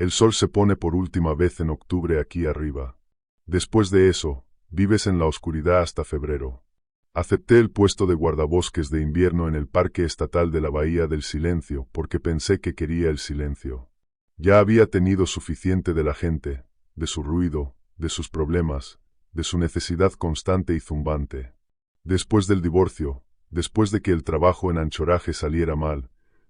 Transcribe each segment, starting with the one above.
El sol se pone por última vez en octubre aquí arriba. Después de eso, vives en la oscuridad hasta febrero. Acepté el puesto de guardabosques de invierno en el Parque Estatal de la Bahía del Silencio porque pensé que quería el silencio. Ya había tenido suficiente de la gente, de su ruido, de sus problemas, de su necesidad constante y zumbante. Después del divorcio, después de que el trabajo en Anchorage saliera mal,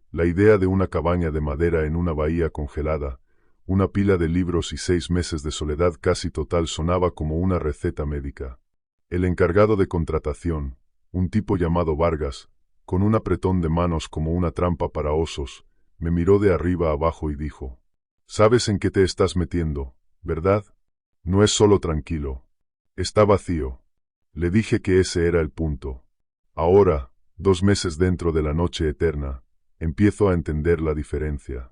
la idea de una cabaña de madera en una bahía congelada, una pila de libros y 6 meses de soledad casi total sonaba como una receta médica. El encargado de contratación, un tipo llamado Vargas, con un apretón de manos como una trampa para osos, me miró de arriba abajo y dijo: «¿Sabes en qué te estás metiendo, verdad? No es solo tranquilo. Está vacío». Le dije que ese era el punto. Ahora, 2 meses dentro de la noche eterna, empiezo a entender la diferencia.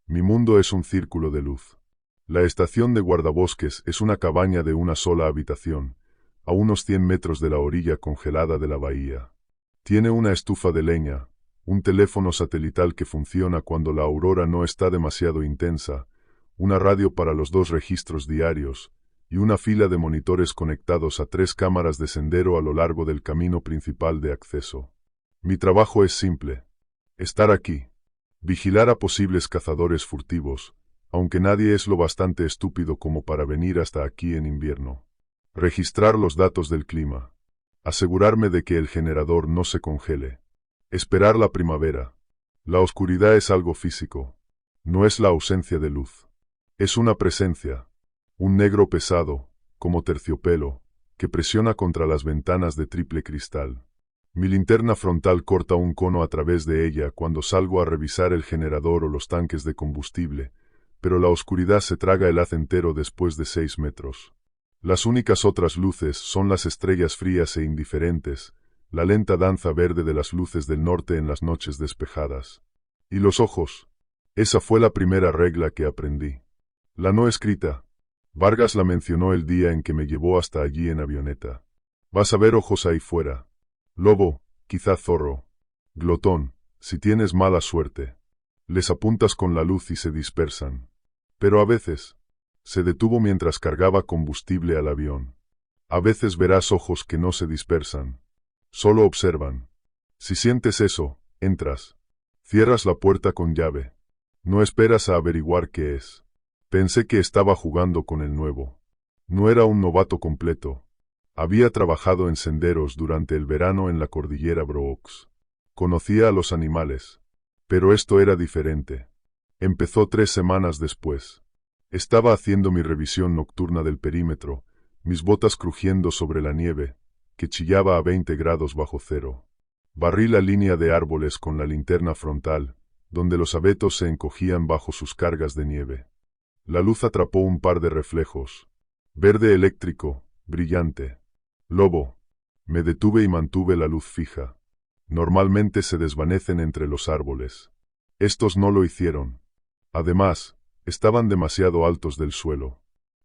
Mi mundo es un círculo de luz. La estación de guardabosques es una cabaña de una sola habitación, a unos 100 metros de la orilla congelada de la bahía. Tiene una estufa de leña, un teléfono satelital que funciona cuando la aurora no está demasiado intensa, una radio para los 2 registros diarios, y una fila de monitores conectados a 3 cámaras de sendero a lo largo del camino principal de acceso. Mi trabajo es simple: estar aquí, vigilar a posibles cazadores furtivos, aunque nadie es lo bastante estúpido como para venir hasta aquí en invierno. Registrar los datos del clima. Asegurarme de que el generador no se congele. Esperar la primavera. La oscuridad es algo físico. No es la ausencia de luz. Es una presencia. Un negro pesado, como terciopelo, que presiona contra las ventanas de triple cristal. Mi linterna frontal corta un cono a través de ella cuando salgo a revisar el generador o los tanques de combustible, pero la oscuridad se traga el haz entero después de 6 metros. Las únicas otras luces son las estrellas frías e indiferentes, la lenta danza verde de las luces del norte en las noches despejadas. Y los ojos. Esa fue la primera regla que aprendí. La no escrita. Vargas la mencionó el día en que me llevó hasta allí en avioneta. Vas a ver ojos ahí fuera. Lobo, quizá zorro. Glotón, si tienes mala suerte. Les apuntas con la luz y se dispersan. Pero a veces. Se detuvo mientras cargaba combustible al avión. A veces verás ojos que no se dispersan. Solo observan. Si sientes eso, entras. Cierras la puerta con llave. No esperas a averiguar qué es. Pensé que estaba jugando con el nuevo. No era un novato completo. Había trabajado en senderos durante el verano en la cordillera Brooks. Conocía a los animales. Pero esto era diferente. Empezó 3 semanas después. Estaba haciendo mi revisión nocturna del perímetro, mis botas crujiendo sobre la nieve, que chillaba a 20 grados bajo cero. Barrí la línea de árboles con la linterna frontal, donde los abetos se encogían bajo sus cargas de nieve. La luz atrapó un par de reflejos. Verde eléctrico, brillante. Lobo. Me detuve y mantuve la luz fija. Normalmente se desvanecen entre los árboles. Estos no lo hicieron. Además, estaban demasiado altos del suelo.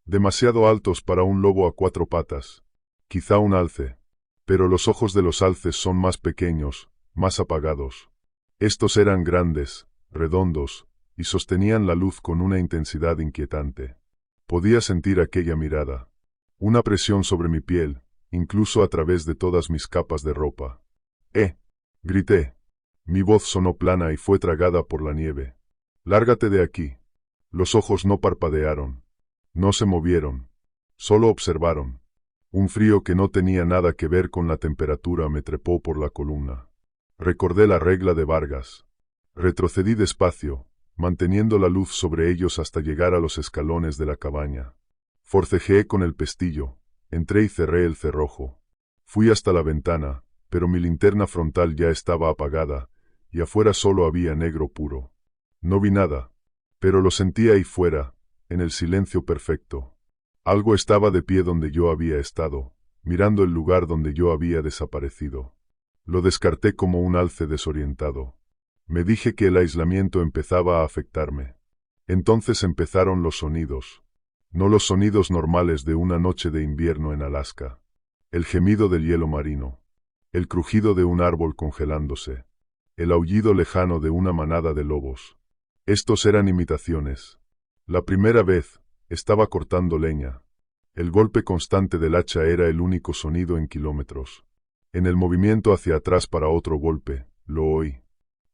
Demasiado altos para un lobo a 4 patas. Quizá un alce. Pero los ojos de los alces son más pequeños, más apagados. Estos eran grandes, redondos, y sostenían la luz con una intensidad inquietante. Podía sentir aquella mirada. Una presión sobre mi piel, incluso a través de todas mis capas de ropa. Grité. Mi voz sonó plana y fue tragada por la nieve. Lárgate de aquí. Los ojos no parpadearon. No se movieron. Solo observaron. Un frío que no tenía nada que ver con la temperatura me trepó por la columna. Recordé la regla de Vargas. Retrocedí despacio, manteniendo la luz sobre ellos hasta llegar a los escalones de la cabaña. Forcejeé con el pestillo, entré y cerré el cerrojo. Fui hasta la ventana, pero mi linterna frontal ya estaba apagada, y afuera solo había negro puro. No vi nada, pero lo sentí ahí fuera, en el silencio perfecto. Algo estaba de pie donde yo había estado, mirando el lugar donde yo había desaparecido. Lo descarté como un alce desorientado. Me dije que el aislamiento empezaba a afectarme. Entonces empezaron los sonidos. No los sonidos normales de una noche de invierno en Alaska. El gemido del hielo marino. El crujido de un árbol congelándose. El aullido lejano de una manada de lobos. Estos eran imitaciones. La primera vez, estaba cortando leña. El golpe constante del hacha era el único sonido en kilómetros. En el movimiento hacia atrás para otro golpe, lo oí.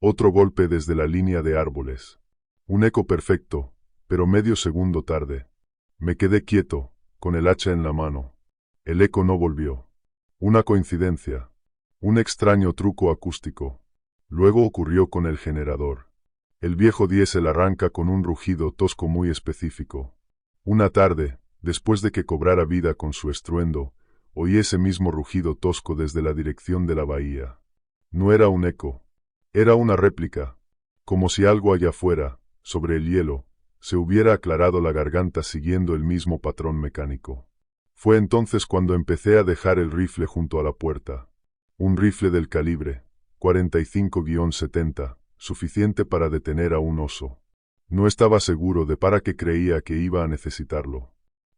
Otro golpe desde la línea de árboles. Un eco perfecto, pero medio segundo tarde. Me quedé quieto, con el hacha en la mano. El eco no volvió. Una coincidencia. Un extraño truco acústico. Luego ocurrió con el generador. El viejo diésel arranca con un rugido tosco muy específico. Una tarde, después de que cobrara vida con su estruendo, oí ese mismo rugido tosco desde la dirección de la bahía. No era un eco. Era una réplica. Como si algo allá afuera, sobre el hielo, se hubiera aclarado la garganta siguiendo el mismo patrón mecánico. Fue entonces cuando empecé a dejar el rifle junto a la puerta. Un rifle del calibre 45-70, suficiente para detener a un oso. No estaba seguro de para qué creía que iba a necesitarlo.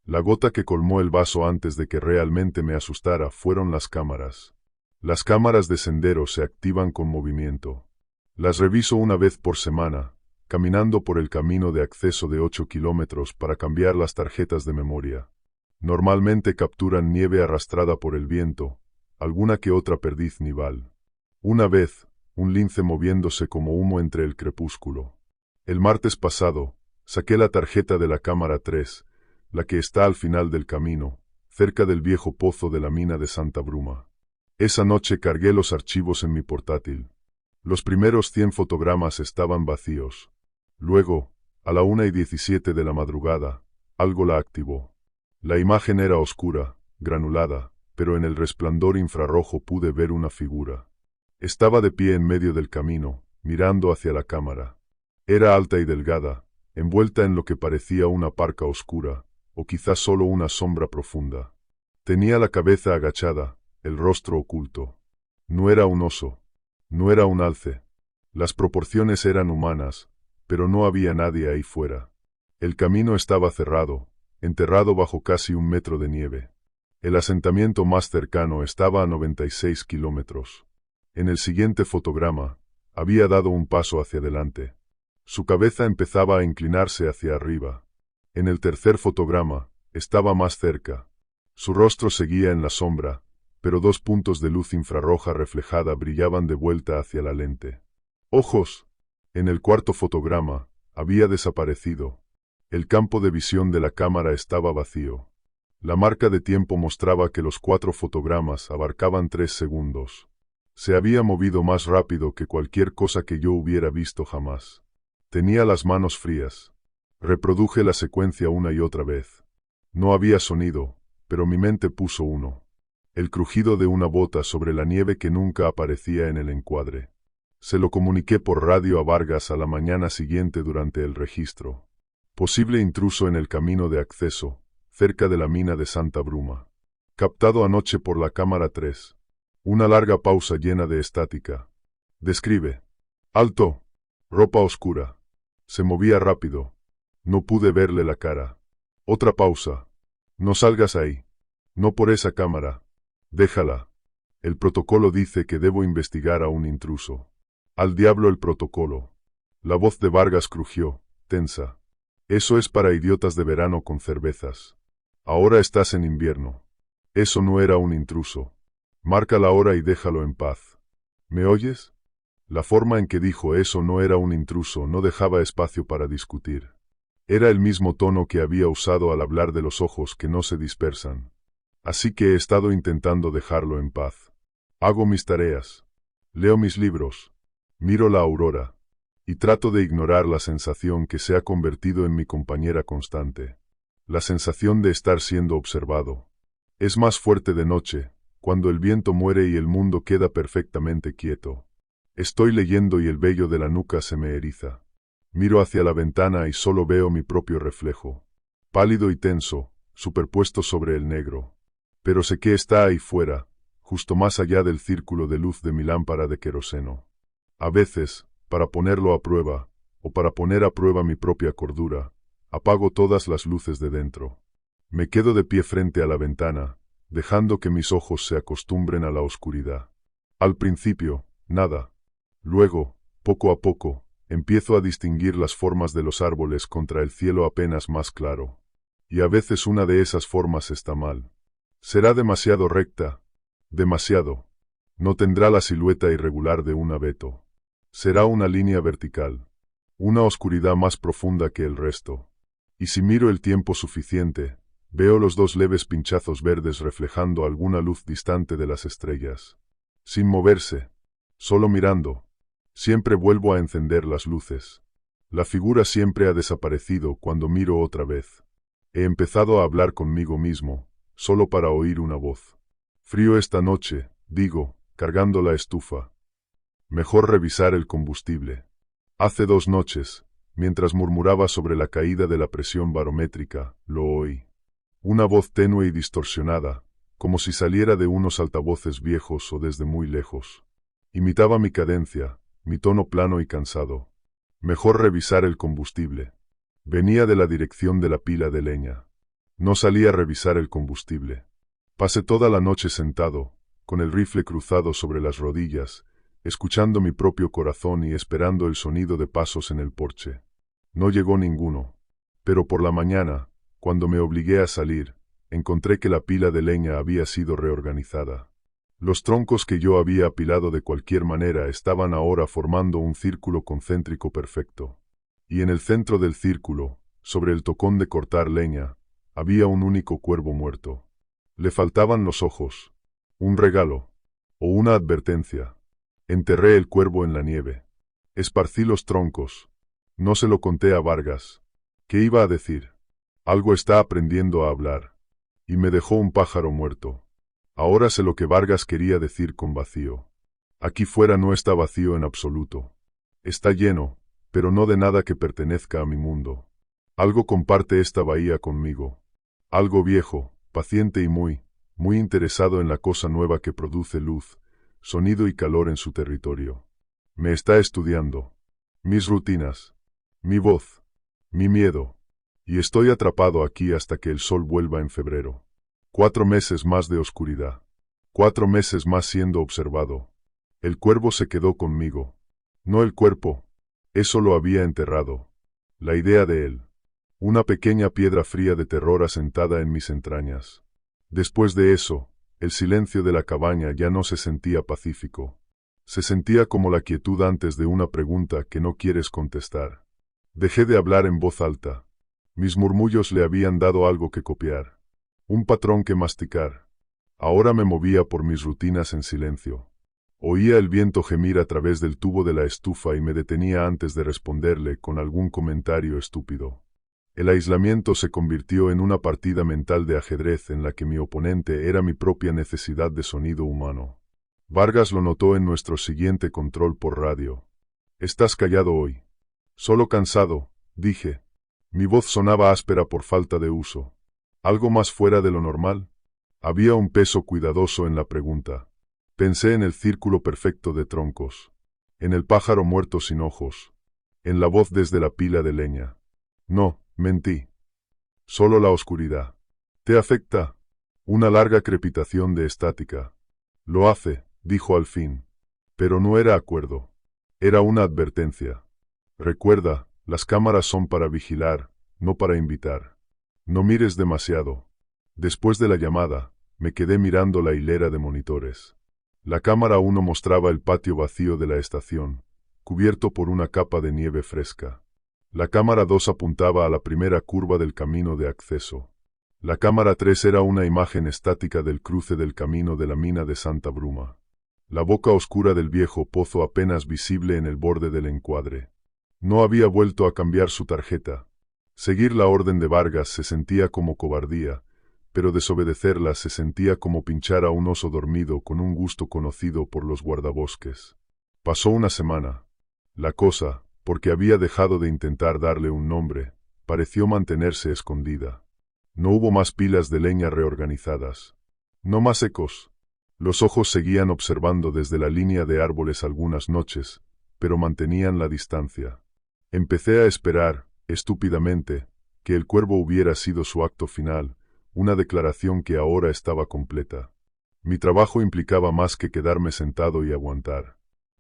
La gota que colmó el vaso antes de que realmente me asustara fueron las cámaras. Las cámaras de sendero se activan con movimiento. Las reviso una vez por semana, caminando por el camino de acceso de 8 kilómetros para cambiar las tarjetas de memoria. Normalmente capturan nieve arrastrada por el viento, alguna que otra perdiz nival. Una vez, un lince moviéndose como humo entre el crepúsculo. El martes pasado, saqué la tarjeta de la cámara 3, la que está al final del camino, cerca del viejo pozo de la mina de Santa Bruma. Esa noche cargué los archivos en mi portátil. Los primeros 100 fotogramas estaban vacíos. Luego, a la 1:17 de la madrugada, algo la activó. La imagen era oscura, granulada, pero en el resplandor infrarrojo pude ver una figura. Estaba de pie en medio del camino, mirando hacia la cámara. Era alta y delgada, envuelta en lo que parecía una parca oscura, o quizás solo una sombra profunda. Tenía la cabeza agachada, el rostro oculto. No era un oso. No era un alce. Las proporciones eran humanas, pero no había nadie ahí fuera. El camino estaba cerrado, enterrado bajo casi 1 metro de nieve. El asentamiento más cercano estaba a 96 kilómetros. En el siguiente fotograma, había dado un paso hacia adelante. Su cabeza empezaba a inclinarse hacia arriba. En el tercer fotograma, estaba más cerca. Su rostro seguía en la sombra, pero 2 puntos de luz infrarroja reflejada brillaban de vuelta hacia la lente. ¡Ojos! En el cuarto fotograma, había desaparecido. El campo de visión de la cámara estaba vacío. La marca de tiempo mostraba que los 4 fotogramas abarcaban 3 segundos. Se había movido más rápido que cualquier cosa que yo hubiera visto jamás. Tenía las manos frías. Reproduje la secuencia una y otra vez. No había sonido, pero mi mente puso uno. El crujido de una bota sobre la nieve que nunca aparecía en el encuadre. Se lo comuniqué por radio a Vargas a la mañana siguiente durante el registro. Posible intruso en el camino de acceso, cerca de la mina de Santa Bruma. Captado anoche por la cámara 3. Una larga pausa llena de estática. Describe. Alto. Ropa oscura. Se movía rápido. No pude verle la cara. Otra pausa. No salgas ahí. No por esa cámara. Déjala. El protocolo dice que debo investigar a un intruso. Al diablo el protocolo. La voz de Vargas crujió, tensa. Eso es para idiotas de verano con cervezas. Ahora estás en invierno. Eso no era un intruso. Marca la hora y déjalo en paz. ¿Me oyes? La forma en que dijo eso no era un intruso no dejaba espacio para discutir. Era el mismo tono que había usado al hablar de los ojos que no se dispersan. Así que he estado intentando dejarlo en paz. Hago mis tareas. Leo mis libros. Miro la aurora. Y trato de ignorar la sensación que se ha convertido en mi compañera constante. La sensación de estar siendo observado. Es más fuerte de noche, cuando el viento muere y el mundo queda perfectamente quieto. Estoy leyendo y el vello de la nuca se me eriza. Miro hacia la ventana y solo veo mi propio reflejo. Pálido y tenso, superpuesto sobre el negro. Pero sé que está ahí fuera, justo más allá del círculo de luz de mi lámpara de queroseno. A veces, para ponerlo a prueba, o para poner a prueba mi propia cordura, apago todas las luces de dentro. Me quedo de pie frente a la ventana, dejando que mis ojos se acostumbren a la oscuridad. Al principio, nada. Luego, poco a poco, Empiezo a distinguir las formas de los árboles contra el cielo apenas más claro. Y a veces una de esas formas está mal. Será demasiado recta. Demasiado. No tendrá la silueta irregular de un abeto. Será una línea vertical. Una oscuridad más profunda que el resto. Y si miro el tiempo suficiente, veo los dos leves pinchazos verdes reflejando alguna luz distante de las estrellas. Sin moverse. Solo mirando. Siempre vuelvo a encender las luces. La figura siempre ha desaparecido cuando miro otra vez. He empezado a hablar conmigo mismo, solo para oír una voz. Frío esta noche, digo, cargando la estufa. Mejor revisar el combustible. Hace 2 noches, mientras murmuraba sobre la caída de la presión barométrica, lo oí. Una voz tenue y distorsionada, como si saliera de unos altavoces viejos o desde muy lejos. Imitaba mi cadencia, mi tono plano y cansado. Mejor revisar el combustible. Venía de la dirección de la pila de leña. No salí a revisar el combustible. Pasé toda la noche sentado, con el rifle cruzado sobre las rodillas, escuchando mi propio corazón y esperando el sonido de pasos en el porche. No llegó ninguno. Pero por la mañana, cuando me obligué a salir, encontré que la pila de leña había sido reorganizada. Los troncos que yo había apilado de cualquier manera estaban ahora formando un círculo concéntrico perfecto. Y en el centro del círculo, sobre el tocón de cortar leña, había un único cuervo muerto. Le faltaban los ojos. Un regalo. O una advertencia. Enterré el cuervo en la nieve. Esparcí los troncos. No se lo conté a Vargas. ¿Qué iba a decir? Algo está aprendiendo a hablar. Y me dejó un pájaro muerto. Ahora sé lo que Vargas quería decir con vacío. Aquí fuera no está vacío en absoluto. Está lleno, pero no de nada que pertenezca a mi mundo. Algo comparte esta bahía conmigo. Algo viejo, paciente y muy interesado en la cosa nueva que produce luz, sonido y calor en su territorio. Me está estudiando. Mis rutinas. Mi voz. Mi miedo. Y estoy atrapado aquí hasta que el sol vuelva en febrero. 4 meses más de oscuridad. 4 meses más siendo observado. El cuervo se quedó conmigo. No el cuerpo. Eso lo había enterrado. La idea de él. Una pequeña piedra fría de terror asentada en mis entrañas. Después de eso, el silencio de la cabaña ya no se sentía pacífico. Se sentía como la quietud antes de una pregunta que no quieres contestar. Dejé de hablar en voz alta. Mis murmullos le habían dado algo que copiar. Un patrón que masticar. Ahora me movía por mis rutinas en silencio. Oía el viento gemir a través del tubo de la estufa y me detenía antes de responderle con algún comentario estúpido. El aislamiento se convirtió en una partida mental de ajedrez en la que mi oponente era mi propia necesidad de sonido humano. Vargas lo notó en nuestro siguiente control por radio. «Estás callado hoy». «Solo cansado», dije. Mi voz sonaba áspera por falta de uso. ¿Algo más fuera de lo normal? Había un peso cuidadoso en la pregunta. Pensé en el círculo perfecto de troncos. En el pájaro muerto sin ojos. En la voz desde la pila de leña. No, mentí. Solo la oscuridad. ¿Te afecta? Una larga crepitación de estática. Lo hace, dijo al fin. Pero no era acuerdo. Era una advertencia. Recuerda, las cámaras son para vigilar, no para invitar. No mires demasiado. Después de la llamada, me quedé mirando la hilera de monitores. La cámara 1 mostraba el patio vacío de la estación, cubierto por una capa de nieve fresca. La cámara 2 apuntaba a la primera curva del camino de acceso. La cámara 3 era una imagen estática del cruce del camino de la mina de Santa Bruma. La boca oscura del viejo pozo apenas visible en el borde del encuadre. No había vuelto a cambiar su tarjeta. Seguir la orden de Vargas se sentía como cobardía, pero desobedecerla se sentía como pinchar a un oso dormido con un gusto conocido por los guardabosques. Pasó una semana. La cosa, porque había dejado de intentar darle un nombre, pareció mantenerse escondida. No hubo más pilas de leña reorganizadas. No más ecos. Los ojos seguían observando desde la línea de árboles algunas noches, pero mantenían la distancia. Empecé a esperar, estúpidamente, que el cuervo hubiera sido su acto final, una declaración que ahora estaba completa. Mi trabajo implicaba más que quedarme sentado y aguantar.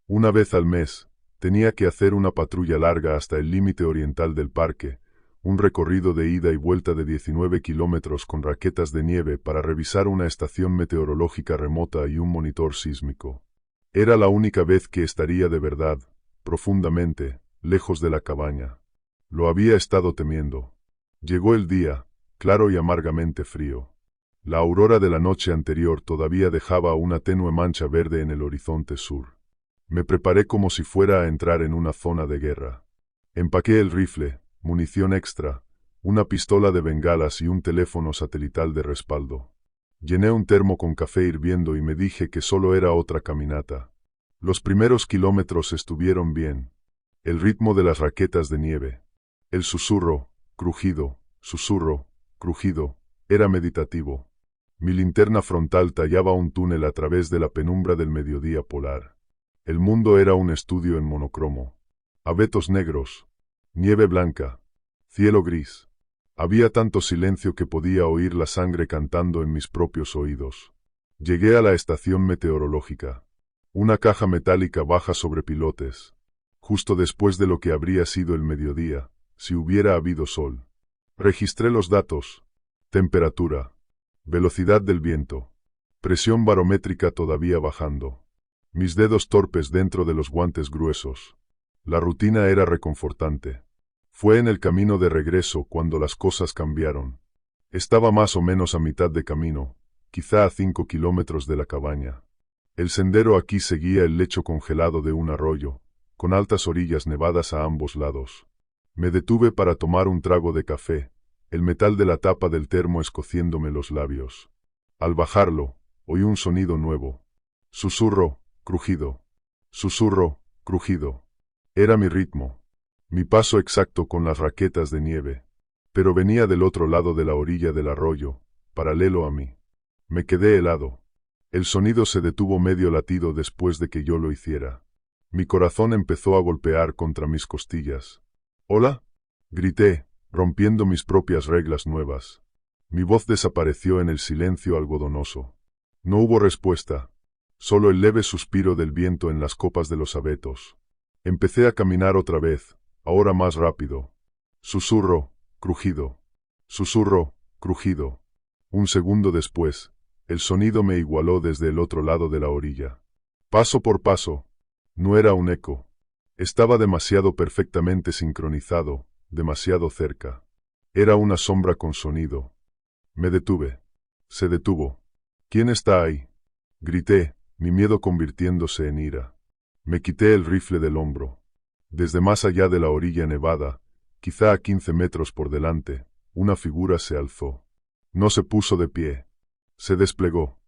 Una vez al mes, Tenía que hacer una patrulla larga hasta el límite oriental del parque, un recorrido de ida y vuelta de 19 kilómetros con raquetas de nieve para revisar una estación meteorológica remota y un monitor sísmico. Era la única vez que estaría de verdad, profundamente, lejos de la cabaña. Lo había estado temiendo. Llegó el día, claro y amargamente frío. La aurora de la noche anterior todavía dejaba una tenue mancha verde en el horizonte sur. Me preparé como si fuera a entrar en una zona de guerra. Empaqué el rifle, munición extra, una pistola de bengalas y un teléfono satelital de respaldo. Llené un termo con café hirviendo y me dije que solo era otra caminata. Los primeros kilómetros estuvieron bien. El ritmo de las raquetas de nieve. El susurro, crujido, era meditativo. Mi linterna frontal tallaba un túnel a través de la penumbra del mediodía polar. El mundo era un estudio en monocromo. Abetos negros, nieve blanca, cielo gris. Había tanto silencio que podía oír la sangre cantando en mis propios oídos. Llegué a la estación meteorológica. Una caja metálica baja sobre pilotes. Justo después de lo que habría sido el mediodía, si hubiera habido sol. Registré los datos. Temperatura. Velocidad del viento. Presión barométrica todavía bajando. Mis dedos torpes dentro de los guantes gruesos. La rutina era reconfortante. Fue en el camino de regreso cuando las cosas cambiaron. Estaba más o menos a mitad de camino, quizá a 5 kilómetros de la cabaña. El sendero aquí seguía el lecho congelado de un arroyo, con altas orillas nevadas a ambos lados. Me detuve para tomar un trago de café, el metal de la tapa del termo escociéndome los labios. Al bajarlo, oí un sonido nuevo. Susurro, crujido. Susurro, crujido. Era mi ritmo. Mi paso exacto con las raquetas de nieve. Pero venía del otro lado de la orilla del arroyo, paralelo a mí. Me quedé helado. El sonido se detuvo medio latido después de que yo lo hiciera. Mi corazón empezó a golpear contra mis costillas. «¿Hola?», grité, rompiendo mis propias reglas nuevas. Mi voz desapareció en el silencio algodonoso. No hubo respuesta, solo el leve suspiro del viento en las copas de los abetos. Empecé a caminar otra vez, ahora más rápido. Susurro, crujido. Susurro, crujido. Un segundo después, el sonido me igualó desde el otro lado de la orilla. Paso por paso. No era un eco. Estaba demasiado perfectamente sincronizado, demasiado cerca. Era una sombra con sonido. Me detuve. Se detuvo. «¿Quién está ahí?», grité, mi miedo convirtiéndose en ira. Me quité el rifle del hombro. Desde más allá de la orilla nevada, quizá a 15 metros por delante, una figura se alzó. No se puso de pie. Se desplegó.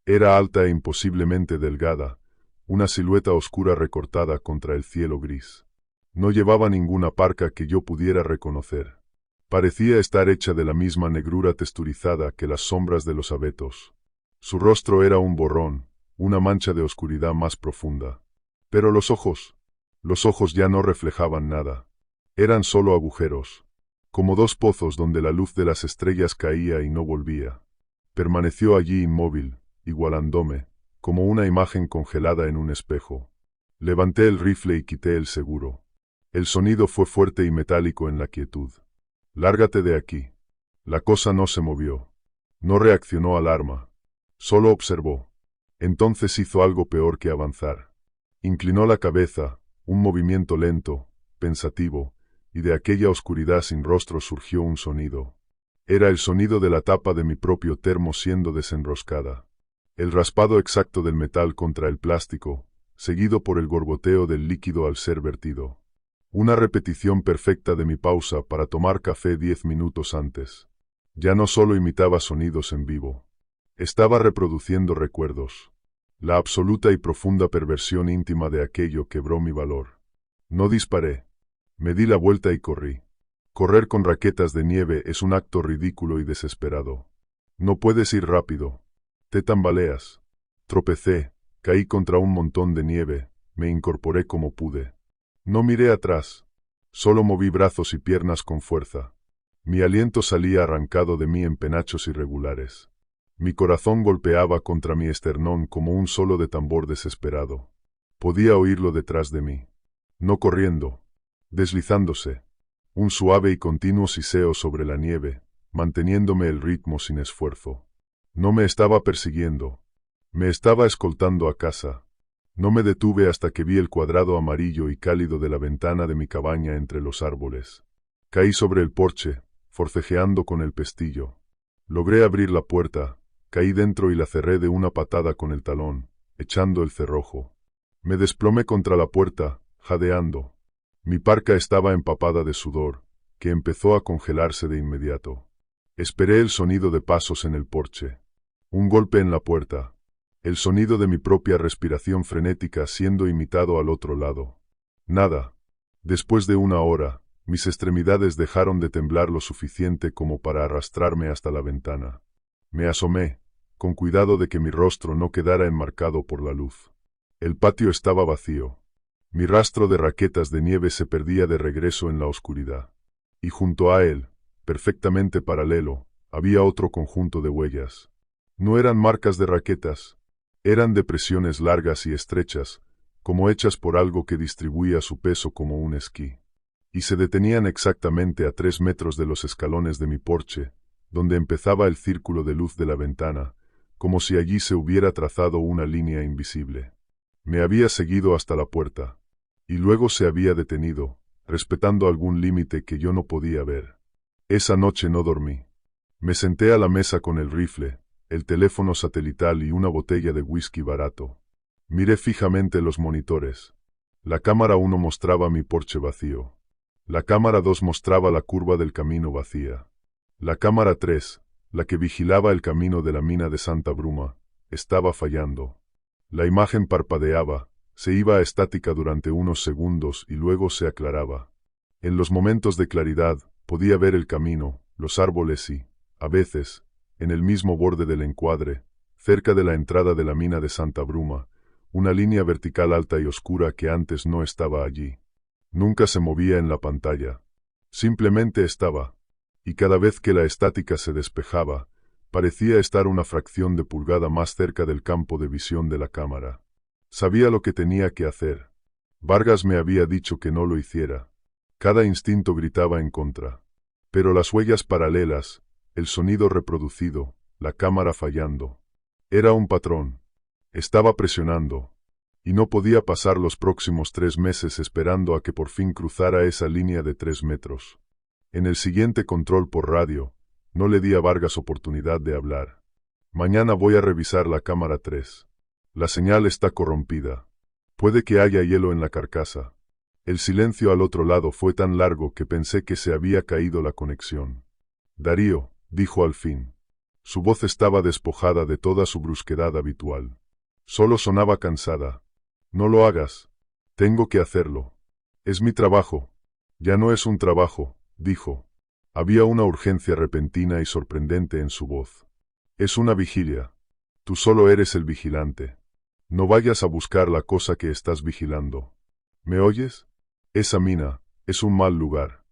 Era alta e imposiblemente delgada, una silueta oscura recortada contra el cielo gris. No llevaba ninguna parca que yo pudiera reconocer. Parecía estar hecha de la misma negrura texturizada que las sombras de los abetos. Su rostro era un borrón, una mancha de oscuridad más profunda. Pero los ojos ya no reflejaban nada. Eran solo agujeros, como dos pozos donde la luz de las estrellas caía y no volvía. Permaneció allí inmóvil, igualándome, como una imagen congelada en un espejo. Levanté el rifle y quité el seguro. El sonido fue fuerte y metálico en la quietud. «Lárgate de aquí». La cosa no se movió. No reaccionó al arma. Solo observó. Entonces hizo algo peor que avanzar. Inclinó la cabeza, un movimiento lento, pensativo, y de aquella oscuridad sin rostro surgió un sonido. Era el sonido de la tapa de mi propio termo siendo desenroscada. El raspado exacto del metal contra el plástico, seguido por el gorboteo del líquido al ser vertido. Una repetición perfecta de mi pausa para tomar café 10 minutos antes. Ya no solo imitaba sonidos en vivo. Estaba reproduciendo recuerdos. La absoluta y profunda perversión íntima de aquello quebró mi valor. No disparé. Me di la vuelta y corrí. Correr con raquetas de nieve es un acto ridículo y desesperado. No puedes ir rápido. Te tambaleas. Tropecé, caí contra un montón de nieve, me incorporé como pude. No miré atrás. Solo moví brazos y piernas con fuerza. Mi aliento salía arrancado de mí en penachos irregulares. Mi corazón golpeaba contra mi esternón como un solo de tambor desesperado. Podía oírlo detrás de mí. No corriendo. Deslizándose. Un suave y continuo siseo sobre la nieve, manteniéndome el ritmo sin esfuerzo. No me estaba persiguiendo. Me estaba escoltando a casa. No me detuve hasta que vi el cuadrado amarillo y cálido de la ventana de mi cabaña entre los árboles. Caí sobre el porche, forcejeando con el pestillo. Logré abrir la puerta, caí dentro y la cerré de una patada con el talón, echando el cerrojo. Me desplomé contra la puerta, jadeando. Mi parca estaba empapada de sudor, que empezó a congelarse de inmediato. Esperé el sonido de pasos en el porche. Un golpe en la puerta. El sonido de mi propia respiración frenética siendo imitado al otro lado. Nada. Después de una hora, mis extremidades dejaron de temblar lo suficiente como para arrastrarme hasta la ventana. Me asomé, con cuidado de que mi rostro no quedara enmarcado por la luz. El patio estaba vacío. Mi rastro de raquetas de nieve se perdía de regreso en la oscuridad. Y junto a él, perfectamente paralelo, había otro conjunto de huellas. No eran marcas de raquetas. Eran depresiones largas y estrechas, como hechas por algo que distribuía su peso como un esquí. Y se detenían exactamente a 3 metros de los escalones de mi porche, donde empezaba el círculo de luz de la ventana, como si allí se hubiera trazado una línea invisible. Me había seguido hasta la puerta. Y luego se había detenido, respetando algún límite que yo no podía ver. Esa noche no dormí. Me senté a la mesa con el rifle, el teléfono satelital y una botella de whisky barato. Miré fijamente los monitores. La cámara 1 mostraba mi porche vacío. La cámara 2 mostraba la curva del camino vacía. La cámara 3, la que vigilaba el camino de la mina de Santa Bruma, estaba fallando. La imagen parpadeaba. Se iba a estática durante unos segundos y luego se aclaraba. En los momentos de claridad, podía ver el camino, los árboles y, a veces, en el mismo borde del encuadre, cerca de la entrada de la mina de Santa Bruma, una línea vertical alta y oscura que antes no estaba allí. Nunca se movía en la pantalla. Simplemente estaba. Y cada vez que la estática se despejaba, parecía estar una fracción de pulgada más cerca del campo de visión de la cámara. Sabía lo que tenía que hacer. Vargas me había dicho que no lo hiciera. Cada instinto gritaba en contra. Pero las huellas paralelas, el sonido reproducido, la cámara fallando. Era un patrón. Estaba presionando. Y no podía pasar los próximos 3 meses esperando a que por fin cruzara esa línea de 3 metros. En el siguiente control por radio, no le di a Vargas oportunidad de hablar. Mañana voy a revisar la cámara 3. La señal está corrompida. Puede que haya hielo en la carcasa. El silencio al otro lado fue tan largo que pensé que se había caído la conexión. Darío, dijo al fin. Su voz estaba despojada de toda su brusquedad habitual. Solo sonaba cansada. No lo hagas. Tengo que hacerlo. Es mi trabajo. Ya no es un trabajo, dijo. Había una urgencia repentina y sorprendente en su voz. Es una vigilia. Tú solo eres el vigilante. No vayas a buscar la cosa que estás vigilando. ¿Me oyes? Esa mina es un mal lugar.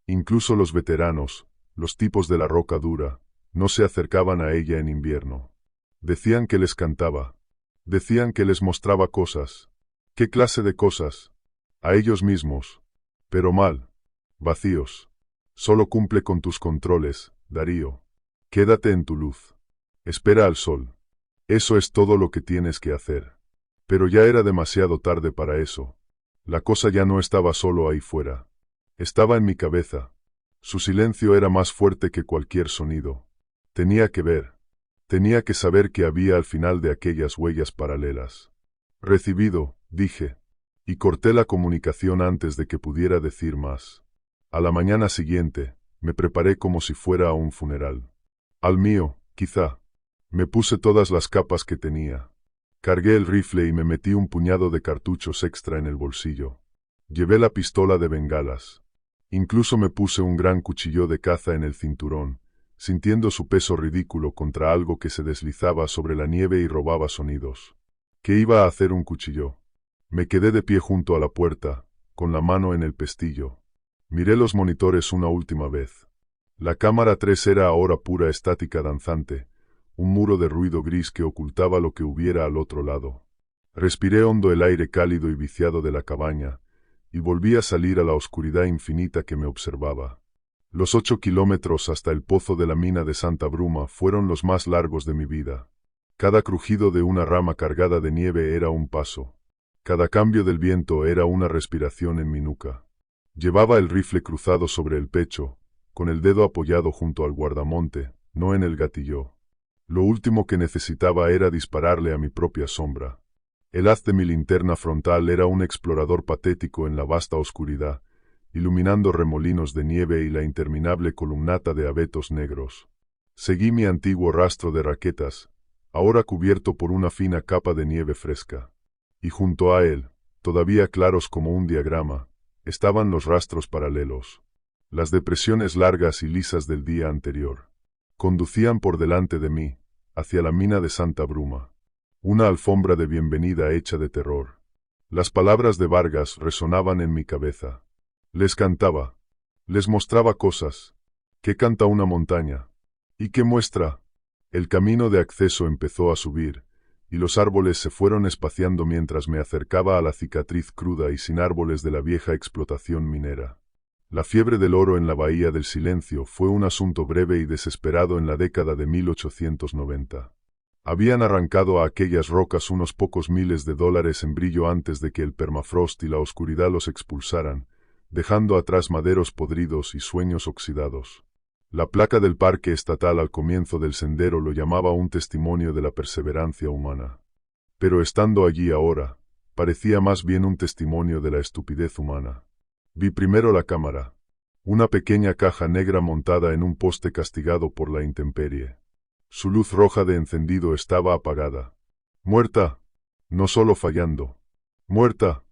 Incluso los veteranos, los tipos de la roca dura, no se acercaban a ella en invierno. Decían que les cantaba. Decían que les mostraba cosas. ¿Qué clase de cosas? A ellos mismos. Pero mal. Vacíos. Solo cumple con tus controles, Darío. Quédate en tu luz. Espera al sol. Eso es todo lo que tienes que hacer. Pero ya era demasiado tarde para eso. La cosa ya no estaba solo ahí fuera. Estaba en mi cabeza. Su silencio era más fuerte que cualquier sonido. Tenía que ver. Tenía que saber qué había al final de aquellas huellas paralelas. Recibido, dije. Y corté la comunicación antes de que pudiera decir más. A la mañana siguiente, me preparé como si fuera a un funeral. Al mío, quizá. Me puse todas las capas que tenía. Cargué el rifle y me metí un puñado de cartuchos extra en el bolsillo. Llevé la pistola de bengalas. Incluso me puse un gran cuchillo de caza en el cinturón, sintiendo su peso ridículo contra algo que se deslizaba sobre la nieve y robaba sonidos. ¿Qué iba a hacer un cuchillo? Me quedé de pie junto a la puerta, con la mano en el pestillo. Miré los monitores una última vez. La cámara 3 era ahora pura estática danzante, un muro de ruido gris que ocultaba lo que hubiera al otro lado. Respiré hondo el aire cálido y viciado de la cabaña, y volví a salir a la oscuridad infinita que me observaba. Los 8 kilómetros hasta el pozo de la mina de Santa Bruma fueron los más largos de mi vida. Cada crujido de una rama cargada de nieve era un paso. Cada cambio del viento era una respiración en mi nuca. Llevaba el rifle cruzado sobre el pecho, con el dedo apoyado junto al guardamonte, no en el gatillo. Lo último que necesitaba era dispararle a mi propia sombra. El haz de mi linterna frontal era un explorador patético en la vasta oscuridad, iluminando remolinos de nieve y la interminable columnata de abetos negros. Seguí mi antiguo rastro de raquetas, ahora cubierto por una fina capa de nieve fresca. Y junto a él, todavía claros como un diagrama, estaban los rastros paralelos. Las depresiones largas y lisas del día anterior. Conducían por delante de mí, hacia la mina de Santa Bruma. Una alfombra de bienvenida hecha de terror. Las palabras de Vargas resonaban en mi cabeza. Les cantaba. Les mostraba cosas. ¿Qué canta una montaña? ¿Y qué muestra? El camino de acceso empezó a subir, y los árboles se fueron espaciando mientras me acercaba a la cicatriz cruda y sin árboles de la vieja explotación minera. La fiebre del oro en la Bahía del Silencio fue un asunto breve y desesperado en la década de 1890. Habían arrancado a aquellas rocas unos pocos miles de dólares en brillo antes de que el permafrost y la oscuridad los expulsaran, dejando atrás maderos podridos y sueños oxidados. La placa del parque estatal al comienzo del sendero lo llamaba un testimonio de la perseverancia humana. Pero estando allí ahora, parecía más bien un testimonio de la estupidez humana. Vi primero la cámara, una pequeña caja negra montada en un poste castigado por la intemperie. Su luz roja de encendido estaba apagada. Muerta, no solo fallando. Muerta.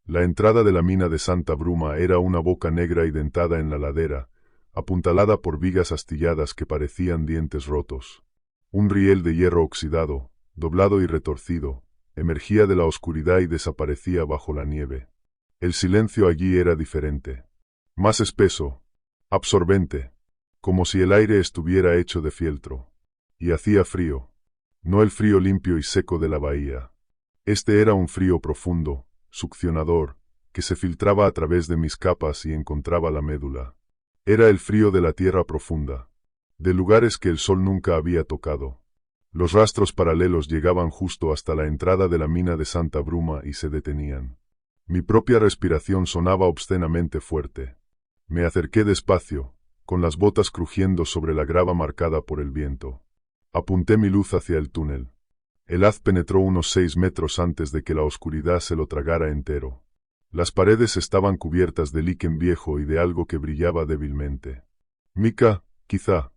La entrada de la mina de Santa Bruma era una boca negra y dentada en la ladera, apuntalada por vigas astilladas que parecían dientes rotos. Un riel de hierro oxidado, doblado y retorcido, emergía de la oscuridad y desaparecía bajo la nieve. El silencio allí era diferente. Más espeso, absorbente, como si el aire estuviera hecho de fieltro. Y hacía frío. No el frío limpio y seco de la bahía. Este era un frío profundo, succionador, que se filtraba a través de mis capas y encontraba la médula. Era el frío de la tierra profunda, de lugares que el sol nunca había tocado. Los rastros paralelos llegaban justo hasta la entrada de la mina de Santa Bruma y se detenían. Mi propia respiración sonaba obscenamente fuerte. Me acerqué despacio, con las botas crujiendo sobre la grava marcada por el viento. Apunté mi luz hacia el túnel. El haz penetró unos 6 metros antes de que la oscuridad se lo tragara entero. Las paredes estaban cubiertas de líquen viejo y de algo que brillaba débilmente. Mica, quizá.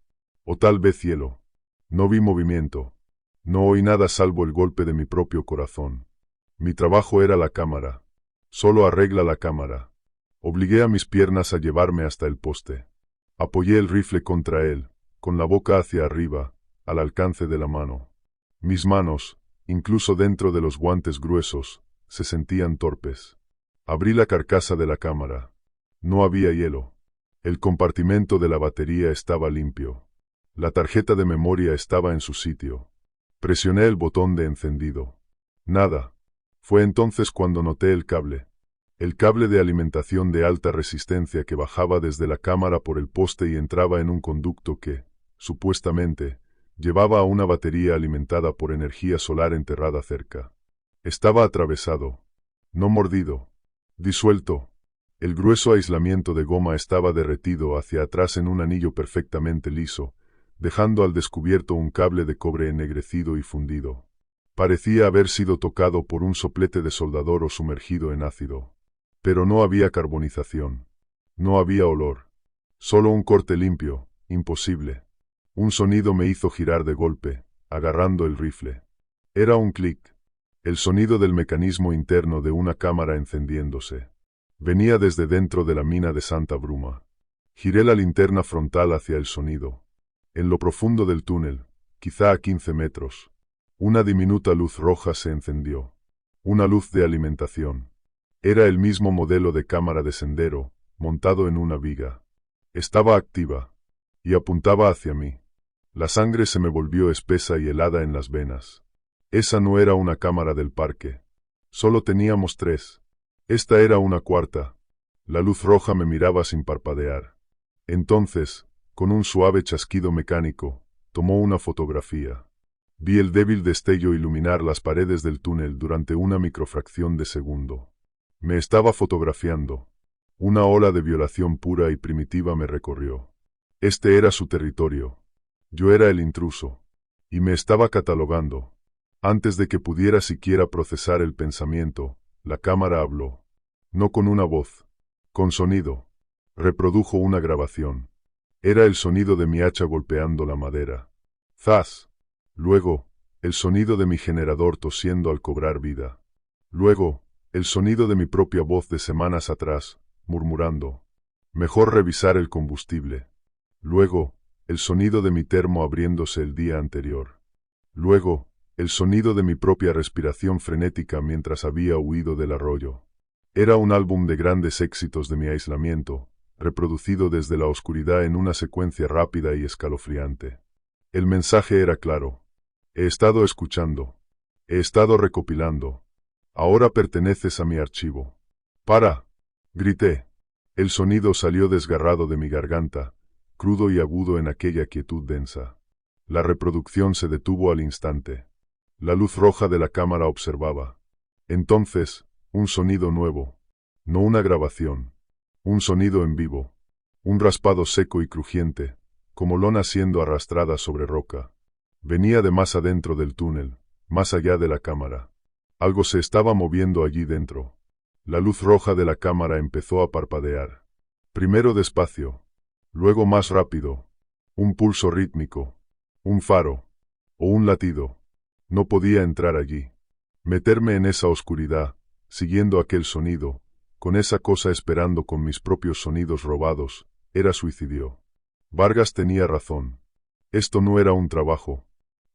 O tal vez hielo. No vi movimiento. No oí nada salvo el golpe de mi propio corazón. Mi trabajo era la cámara. Solo arregla la cámara. Obligué a mis piernas a llevarme hasta el poste. Apoyé el rifle contra él, con la boca hacia arriba, al alcance de la mano. Mis manos, incluso dentro de los guantes gruesos, se sentían torpes. Abrí la carcasa de la cámara. No había hielo. El compartimento de la batería estaba limpio. La tarjeta de memoria estaba en su sitio. Presioné el botón de encendido. Nada. Fue entonces cuando noté el cable. El cable de alimentación de alta resistencia que bajaba desde la cámara por el poste y entraba en un conducto que, supuestamente, llevaba a una batería alimentada por energía solar enterrada cerca. Estaba atravesado. No mordido. Disuelto. El grueso aislamiento de goma estaba derretido hacia atrás en un anillo perfectamente liso, dejando al descubierto un cable de cobre ennegrecido y fundido. Parecía haber sido tocado por un soplete de soldador o sumergido en ácido. Pero no había carbonización. No había olor. Solo un corte limpio, imposible. Un sonido me hizo girar de golpe, agarrando el rifle. Era un clic. El sonido del mecanismo interno de una cámara encendiéndose. Venía desde dentro de la mina de Santa Bruma. Giré la linterna frontal hacia el sonido. En lo profundo del túnel, quizá a 15 metros, una diminuta luz roja se encendió. Una luz de alimentación. Era el mismo modelo de cámara de sendero, montado en una viga. Estaba activa. Y apuntaba hacia mí. La sangre se me volvió espesa y helada en las venas. Esa no era una cámara del parque. Solo teníamos 3. Esta era una cuarta, La luz roja me miraba sin parpadear. Entonces, con un suave chasquido mecánico, tomó una fotografía. Vi el débil destello iluminar las paredes del túnel durante una microfracción de segundo. Me estaba fotografiando. Una ola de violación pura y primitiva me recorrió. Este era su territorio. Yo era el intruso. Y me estaba catalogando. Antes de que pudiera siquiera procesar el pensamiento, la cámara habló. No con una voz. Con sonido. Reprodujo una grabación. Era el sonido de mi hacha golpeando la madera. ¡Zas! Luego, el sonido de mi generador tosiendo al cobrar vida. Luego, el sonido de mi propia voz de semanas atrás, murmurando. Mejor revisar el combustible. Luego, el sonido de mi termo abriéndose el día anterior. Luego, el sonido de mi propia respiración frenética mientras había huido del arroyo. Era un álbum de grandes éxitos de mi aislamiento, reproducido desde la oscuridad en una secuencia rápida y escalofriante. El mensaje era claro. He estado escuchando. He estado recopilando. Ahora perteneces a mi archivo. ¡Para! Grité. El sonido salió desgarrado de mi garganta, crudo y agudo en aquella quietud densa. La reproducción se detuvo al instante. La luz roja de la cámara observaba. Entonces, un sonido nuevo. No una grabación. Un sonido en vivo. Un raspado seco y crujiente, como lona siendo arrastrada sobre roca. Venía de más adentro del túnel, más allá de la cámara. Algo se estaba moviendo allí dentro. La luz roja de la cámara empezó a parpadear. Primero despacio, luego más rápido. Un pulso rítmico, un faro, o un latido. No podía entrar allí. Meterme en esa oscuridad, siguiendo aquel sonido, con esa cosa esperando con mis propios sonidos robados, era suicidio. Vargas tenía razón. Esto no era un trabajo.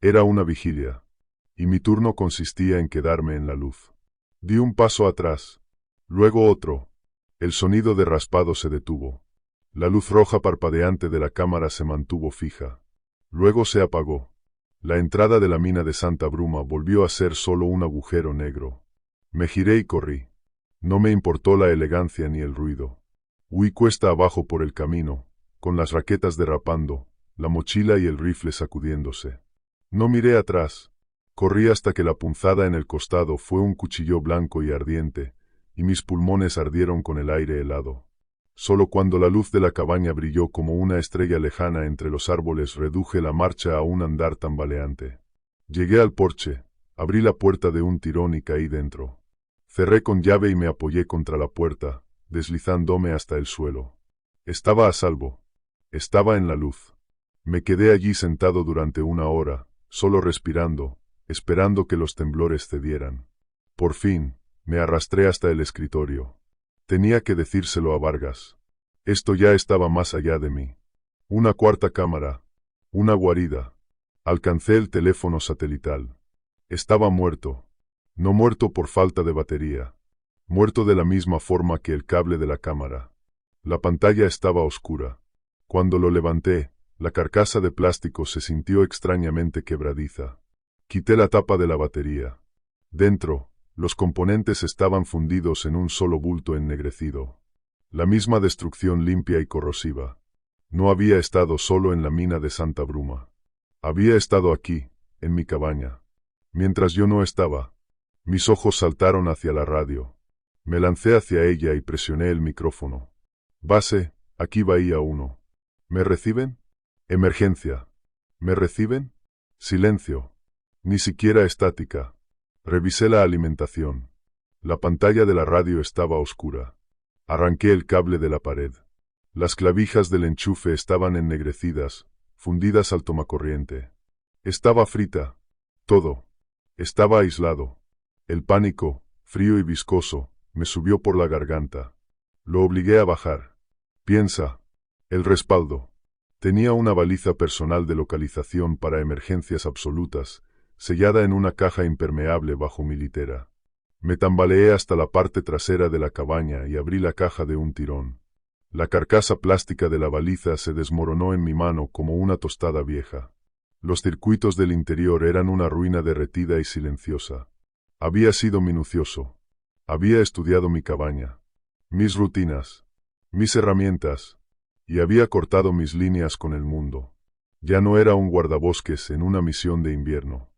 Era una vigilia. Y mi turno consistía en quedarme en la luz. Di un paso atrás. Luego otro. El sonido de raspado se detuvo. La luz roja parpadeante de la cámara se mantuvo fija. Luego se apagó. La entrada de la mina de Santa Bruma volvió a ser solo un agujero negro. Me giré y corrí. No me importó la elegancia ni el ruido. Huí cuesta abajo por el camino, con las raquetas derrapando, la mochila y el rifle sacudiéndose. No miré atrás. Corrí hasta que la punzada en el costado fue un cuchillo blanco y ardiente, y mis pulmones ardieron con el aire helado. Solo cuando la luz de la cabaña brilló como una estrella lejana entre los árboles reduje la marcha a un andar tambaleante. Llegué al porche, abrí la puerta de un tirón y caí dentro. Cerré con llave y me apoyé contra la puerta, deslizándome hasta el suelo. Estaba a salvo. Estaba en la luz. Me quedé allí sentado durante una hora, solo respirando, esperando que los temblores cedieran. Por fin, me arrastré hasta el escritorio. Tenía que decírselo a Vargas. Esto ya estaba más allá de mí. Una cuarta cámara. Una guarida. Alcancé el teléfono satelital. Estaba muerto. No muerto por falta de batería. Muerto de la misma forma que el cable de la cámara. La pantalla estaba oscura. Cuando lo levanté, la carcasa de plástico se sintió extrañamente quebradiza. Quité la tapa de la batería. Dentro, los componentes estaban fundidos en un solo bulto ennegrecido. La misma destrucción limpia y corrosiva. No había estado solo en la mina de Santa Bruma. Había estado aquí, en mi cabaña. Mientras yo no estaba, mis ojos saltaron hacia la radio. Me lancé hacia ella y presioné el micrófono. Base, aquí Bahía 1. ¿Me reciben? Emergencia. ¿Me reciben? Silencio. Ni siquiera estática. Revisé la alimentación. La pantalla de la radio estaba oscura. Arranqué el cable de la pared. Las clavijas del enchufe estaban ennegrecidas, fundidas al tomacorriente. Estaba frita. Todo. Estaba aislado. El pánico, frío y viscoso, me subió por la garganta. Lo obligué a bajar. Piensa. El respaldo. Tenía una baliza personal de localización para emergencias absolutas, sellada en una caja impermeable bajo mi litera. Me tambaleé hasta la parte trasera de la cabaña y abrí la caja de un tirón. La carcasa plástica de la baliza se desmoronó en mi mano como una tostada vieja. Los circuitos del interior eran una ruina derretida y silenciosa. Había sido minucioso. Había estudiado mi cabaña. mis rutinas, mis herramientas, y había cortado mis líneas con el mundo. Ya no era un guardabosques en una misión de invierno.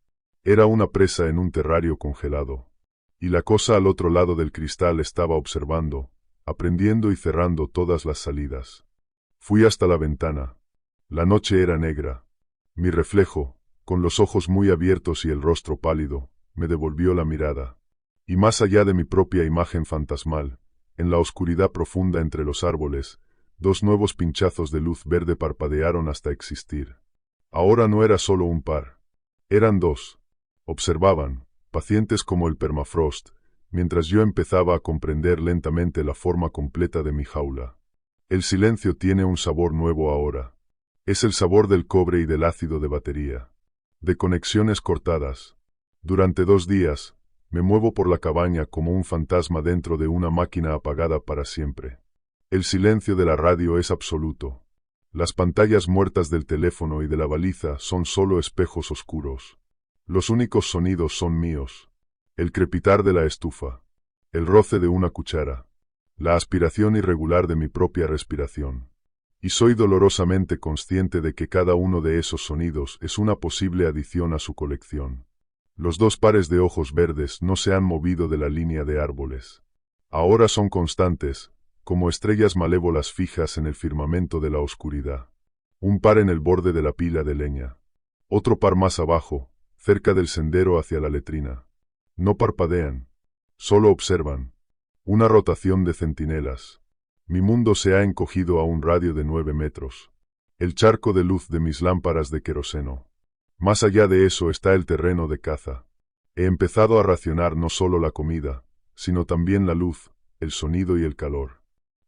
Era una presa en un terrario congelado. Y la cosa al otro lado del cristal estaba observando, aprendiendo y cerrando todas las salidas. Fui hasta la ventana. La noche era negra. Mi reflejo, con los ojos muy abiertos y el rostro pálido, me devolvió la mirada. Y más allá de mi propia imagen fantasmal, en la oscuridad profunda entre los árboles, dos nuevos pinchazos de luz verde parpadearon hasta existir. Ahora no era solo un par. Eran dos. Observaban, pacientes como el permafrost, mientras yo empezaba a comprender lentamente la forma completa de mi jaula. El silencio tiene un sabor nuevo ahora. Es el sabor del cobre y del ácido de batería. De conexiones cortadas. Durante 2 días, me muevo por la cabaña como un fantasma dentro de una máquina apagada para siempre. El silencio de la radio es absoluto. Las pantallas muertas del teléfono y de la baliza son solo espejos oscuros. Los únicos sonidos son míos. El crepitar de la estufa. El roce de una cuchara. La aspiración irregular de mi propia respiración. Y soy dolorosamente consciente de que cada uno de esos sonidos es una posible adición a su colección. Los 2 pares de ojos verdes no se han movido de la línea de árboles. Ahora son constantes, como estrellas malévolas fijas en el firmamento de la oscuridad. Un par en el borde de la pila de leña. Otro par más abajo, cerca del sendero hacia la letrina. No parpadean. Solo observan. Una rotación de centinelas. Mi mundo se ha encogido a un radio de 9 metros. El charco de luz de mis lámparas de queroseno. Más allá de eso está el terreno de caza. He empezado a racionar no solo la comida, sino también la luz, el sonido y el calor.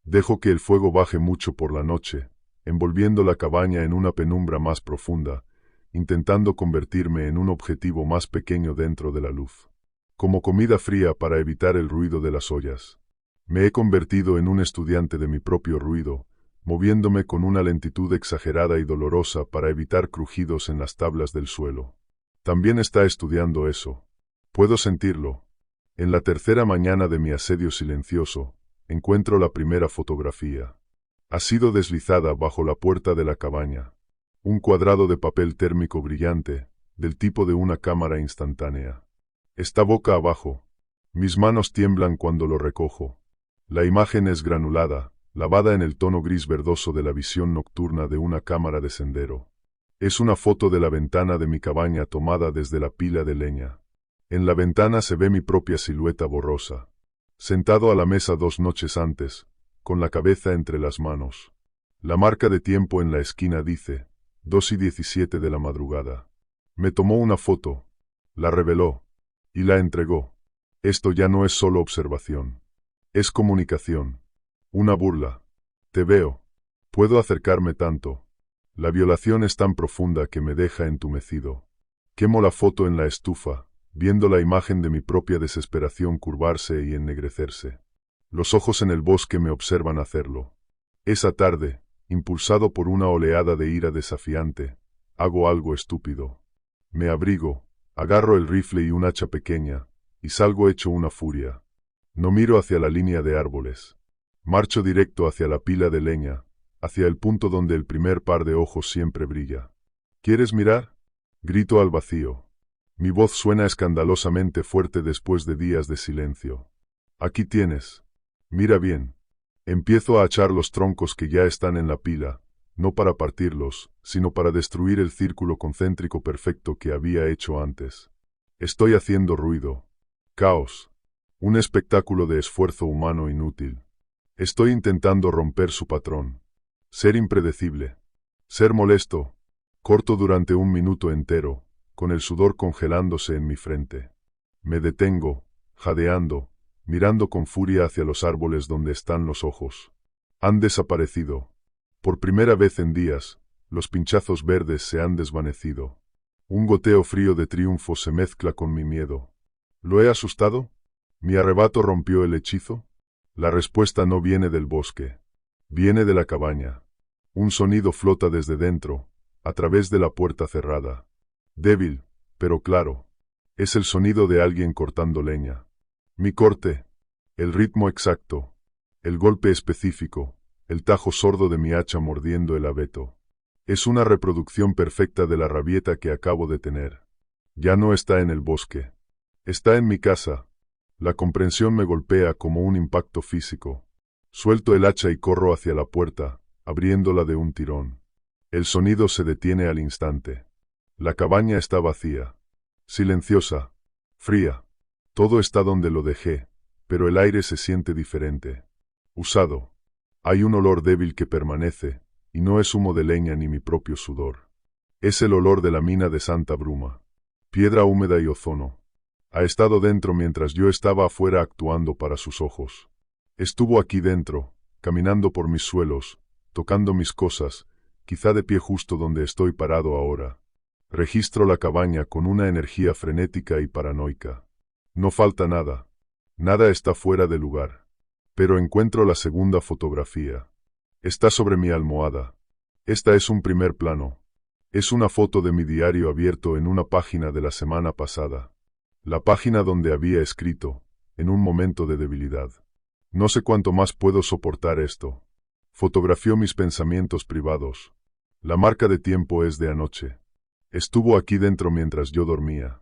Dejo que el fuego baje mucho por la noche, envolviendo la cabaña en una penumbra más profunda, intentando convertirme en un objetivo más pequeño dentro de la luz. Como comida fría para evitar el ruido de las ollas. Me he convertido en un estudiante de mi propio ruido, moviéndome con una lentitud exagerada y dolorosa para evitar crujidos en las tablas del suelo. También está estudiando eso. Puedo sentirlo. En la tercera mañana de mi asedio silencioso, encuentro la primera fotografía. Ha sido deslizada bajo la puerta de la cabaña. Un cuadrado de papel térmico brillante, del tipo de una cámara instantánea. Está boca abajo. Mis manos tiemblan cuando lo recojo. La imagen es granulada, lavada en el tono gris verdoso de la visión nocturna de una cámara de sendero. Es una foto de la ventana de mi cabaña tomada desde la pila de leña. En la ventana se ve mi propia silueta borrosa. Sentado a la mesa 2 noches antes, con la cabeza entre las manos. La marca de tiempo en la esquina dice, 2:17 de la madrugada. Me tomó una foto, la reveló, y la entregó. Esto ya no es solo observación. Es comunicación. Una burla. Te veo. Puedo acercarme tanto. La violación es tan profunda que me deja entumecido. Quemo la foto en la estufa, viendo la imagen de mi propia desesperación curvarse y ennegrecerse. Los ojos en el bosque me observan hacerlo. Esa tarde, impulsado por una oleada de ira desafiante, hago algo estúpido. Me abrigo, agarro el rifle y un hacha pequeña, y salgo hecho una furia. No miro hacia la línea de árboles. Marcho directo hacia la pila de leña, hacia el punto donde el primer par de ojos siempre brilla. ¿Quieres mirar? Grito al vacío. Mi voz suena escandalosamente fuerte después de días de silencio. Aquí tienes. Mira bien. Empiezo a echar los troncos que ya están en la pila, no para partirlos, sino para destruir el círculo concéntrico perfecto que había hecho antes. Estoy haciendo ruido. Caos. Un espectáculo de esfuerzo humano inútil. Estoy intentando romper su patrón. Ser impredecible. Ser molesto. Corto durante 1 minuto entero, con el sudor congelándose en mi frente. Me detengo, jadeando, mirando con furia hacia los árboles donde están los ojos. Han desaparecido. Por primera vez en días, los pinchazos verdes se han desvanecido. Un goteo frío de triunfo se mezcla con mi miedo. ¿Lo he asustado? ¿Mi arrebato rompió el hechizo? La respuesta no viene del bosque. Viene de la cabaña. Un sonido flota desde dentro, a través de la puerta cerrada. Débil, pero claro. Es el sonido de alguien cortando leña. Mi corte. El ritmo exacto. El golpe específico, el tajo sordo de mi hacha mordiendo el abeto. Es una reproducción perfecta de la rabieta que acabo de tener. Ya no está en el bosque. Está en mi casa. La comprensión me golpea como un impacto físico. Suelto el hacha y corro hacia la puerta, abriéndola de un tirón. El sonido se detiene al instante. La cabaña está vacía. Silenciosa. Fría. Todo está donde lo dejé, pero el aire se siente diferente. Usado. Hay un olor débil que permanece, y no es humo de leña ni mi propio sudor. Es el olor de la mina de Santa Bruma. Piedra húmeda y ozono. Ha estado dentro mientras yo estaba afuera actuando para sus ojos. Estuvo aquí dentro, caminando por mis suelos, tocando mis cosas, quizá de pie justo donde estoy parado ahora. Registro la cabaña con una energía frenética y paranoica. No falta nada. Nada está fuera de lugar. Pero encuentro la segunda fotografía. Está sobre mi almohada. Esta es un primer plano. Es una foto de mi diario abierto en una página de la semana pasada. La página donde había escrito, en un momento de debilidad. No sé cuánto más puedo soportar esto. Fotografió mis pensamientos privados. La marca de tiempo es de anoche. Estuvo aquí dentro mientras yo dormía.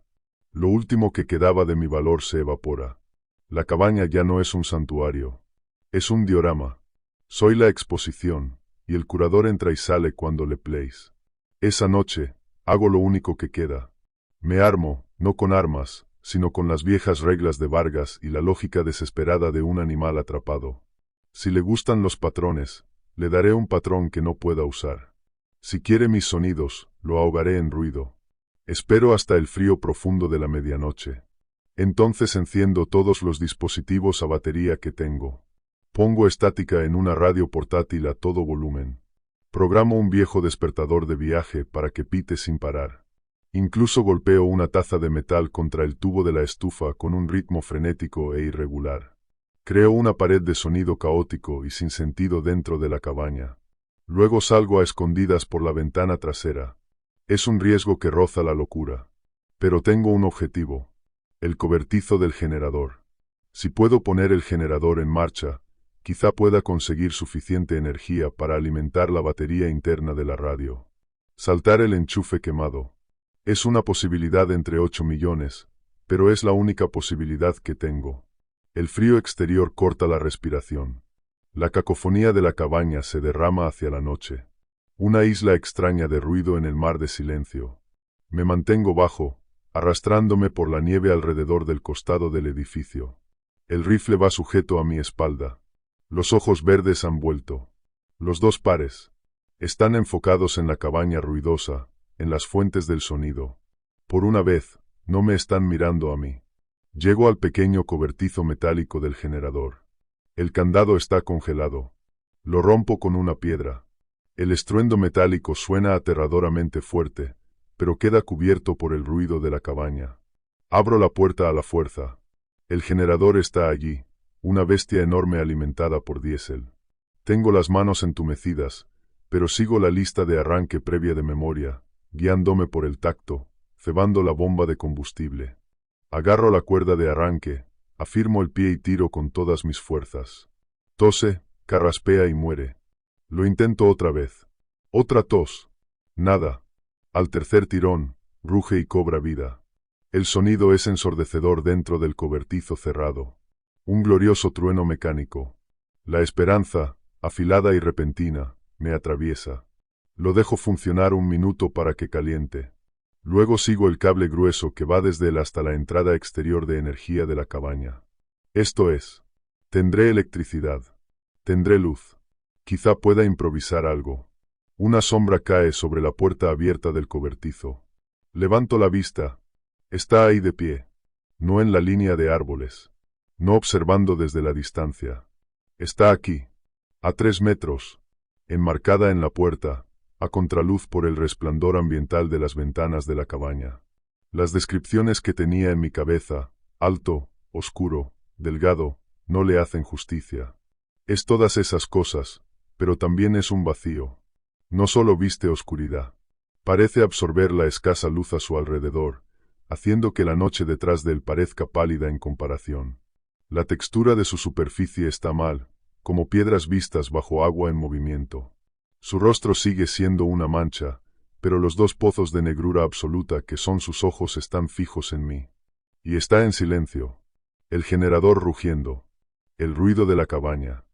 Lo último que quedaba de mi valor se evapora. La cabaña ya no es un santuario. Es un diorama. Soy la exposición, y el curador entra y sale cuando le place. Esa noche, hago lo único que queda. Me armo, no con armas, sino con las viejas reglas de Vargas y la lógica desesperada de un animal atrapado. Si le gustan los patrones, le daré un patrón que no pueda usar. Si quiere mis sonidos, lo ahogaré en ruido. Espero hasta el frío profundo de la medianoche. Entonces enciendo todos los dispositivos a batería que tengo. Pongo estática en una radio portátil a todo volumen. Programo un viejo despertador de viaje para que pite sin parar. Incluso golpeo una taza de metal contra el tubo de la estufa con un ritmo frenético e irregular. Creo una pared de sonido caótico y sin sentido dentro de la cabaña. Luego salgo a escondidas por la ventana trasera. Es un riesgo que roza la locura. Pero tengo un objetivo. El cobertizo del generador. Si puedo poner el generador en marcha, quizá pueda conseguir suficiente energía para alimentar la batería interna de la radio. Saltar el enchufe quemado. Es una posibilidad entre 8 millones, pero es la única posibilidad que tengo. El frío exterior corta la respiración. La cacofonía de la cabaña se derrama hacia la noche. Una isla extraña de ruido en el mar de silencio. Me mantengo bajo, arrastrándome por la nieve alrededor del costado del edificio. El rifle va sujeto a mi espalda. Los ojos verdes han vuelto. Los dos pares. Están enfocados en la cabaña ruidosa, en las fuentes del sonido. Por una vez, no me están mirando a mí. Llego al pequeño cobertizo metálico del generador. El candado está congelado. Lo rompo con una piedra. El estruendo metálico suena aterradoramente fuerte, pero queda cubierto por el ruido de la cabaña. Abro la puerta a la fuerza. El generador está allí, una bestia enorme alimentada por diésel. Tengo las manos entumecidas, pero sigo la lista de arranque previa de memoria, guiándome por el tacto, cebando la bomba de combustible. Agarro la cuerda de arranque, afirmo el pie y tiro con todas mis fuerzas. Tose, carraspea y muere. Lo intento otra vez. Otra tos. Nada. Al tercer tirón, ruge y cobra vida. El sonido es ensordecedor dentro del cobertizo cerrado. Un glorioso trueno mecánico. La esperanza, afilada y repentina, me atraviesa. Lo dejo funcionar un minuto para que caliente. Luego sigo el cable grueso que va desde él hasta la entrada exterior de energía de la cabaña. Esto es, tendré electricidad. Tendré luz. Quizá pueda improvisar algo. Una sombra cae sobre la puerta abierta del cobertizo. Levanto la vista. Está ahí de pie. No en la línea de árboles. No observando desde la distancia. Está aquí. A 3 metros. Enmarcada en la puerta, a contraluz por el resplandor ambiental de las ventanas de la cabaña. Las descripciones que tenía en mi cabeza, alto, oscuro, delgado, no le hacen justicia. Es todas esas cosas, pero también es un vacío. No solo viste oscuridad. Parece absorber la escasa luz a su alrededor, haciendo que la noche detrás de él parezca pálida en comparación. La textura de su superficie está mal, como piedras vistas bajo agua en movimiento. Su rostro sigue siendo una mancha, pero los dos pozos de negrura absoluta que son sus ojos están fijos en mí. Y está en silencio. El generador rugiendo. El ruido de la cabaña.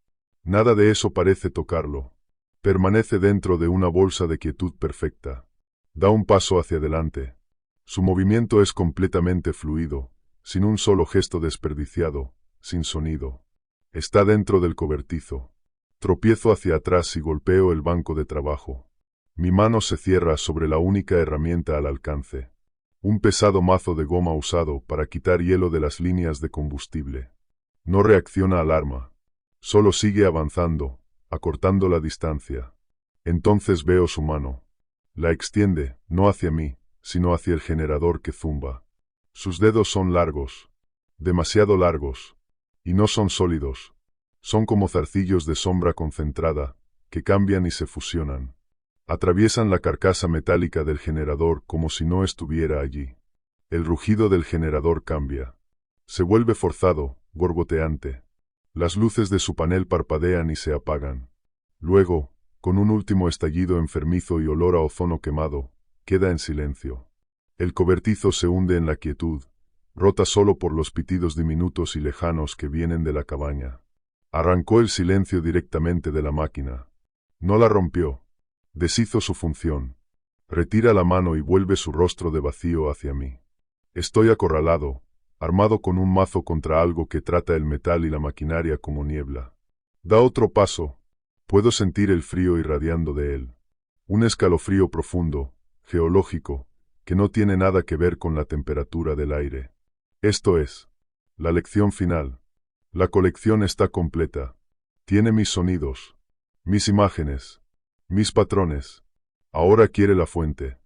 Nada de eso parece tocarlo. Permanece dentro de una bolsa de quietud perfecta. Da un paso hacia adelante. Su movimiento es completamente fluido, sin un solo gesto desperdiciado, sin sonido. Está dentro del cobertizo. Tropiezo hacia atrás y golpeo el banco de trabajo. Mi mano se cierra sobre la única herramienta al alcance. Un pesado mazo de goma usado para quitar hielo de las líneas de combustible. No reacciona al arma. Solo sigue avanzando, acortando la distancia. Entonces veo su mano. La extiende, no hacia mí, sino hacia el generador que zumba. Sus dedos son largos. Demasiado largos. Y no son sólidos. Son como zarcillos de sombra concentrada, que cambian y se fusionan. Atraviesan la carcasa metálica del generador como si no estuviera allí. El rugido del generador cambia. Se vuelve forzado, borboteante. Las luces de su panel parpadean y se apagan. Luego, con un último estallido enfermizo y olor a ozono quemado, queda en silencio. El cobertizo se hunde en la quietud, rota solo por los pitidos diminutos y lejanos que vienen de la cabaña. Arrancó el silencio directamente de la máquina. No la rompió. Deshizo su función. Retira la mano y vuelve su rostro de vacío hacia mí. Estoy acorralado, armado con un mazo contra algo que trata el metal y la maquinaria como niebla. Da otro paso. Puedo sentir el frío irradiando de él. Un escalofrío profundo, geológico, que no tiene nada que ver con la temperatura del aire. Esto es la lección final. La colección está completa. Tiene mis sonidos, mis imágenes, mis patrones. Ahora quiere la fuente.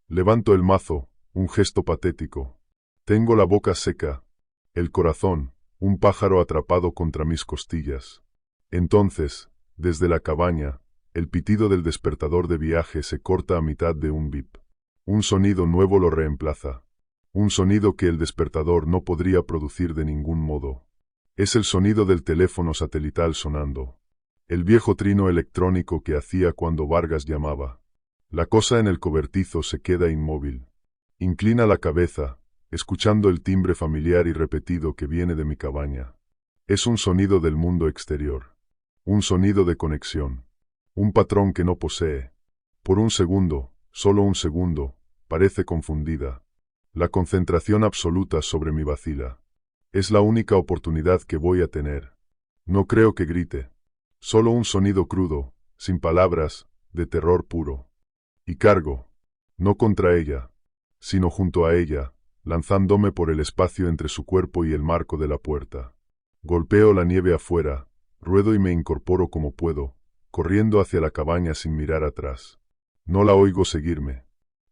Levanto el mazo, un gesto patético. Tengo la boca seca, el corazón, un pájaro atrapado contra mis costillas. Entonces, desde la cabaña, el pitido del despertador de viaje se corta a mitad de un bip. Un sonido nuevo lo reemplaza. Un sonido que el despertador no podría producir de ningún modo. Es el sonido del teléfono satelital sonando. El viejo trino electrónico que hacía cuando Vargas llamaba. La cosa en el cobertizo se queda inmóvil. Inclina la cabeza, escuchando el timbre familiar y repetido que viene de mi cabaña. Es un sonido del mundo exterior. Un sonido de conexión. Un patrón que no posee. Por un segundo, solo un segundo, parece confundida. La concentración absoluta sobre mi vacila. Es la única oportunidad que voy a tener. No creo que grite. Solo un sonido crudo, sin palabras, de terror puro. Y cargo. No contra ella, sino junto a ella, lanzándome por el espacio entre su cuerpo y el marco de la puerta. Golpeo la nieve afuera, ruedo y me incorporo como puedo, corriendo hacia la cabaña sin mirar atrás. No la oigo seguirme.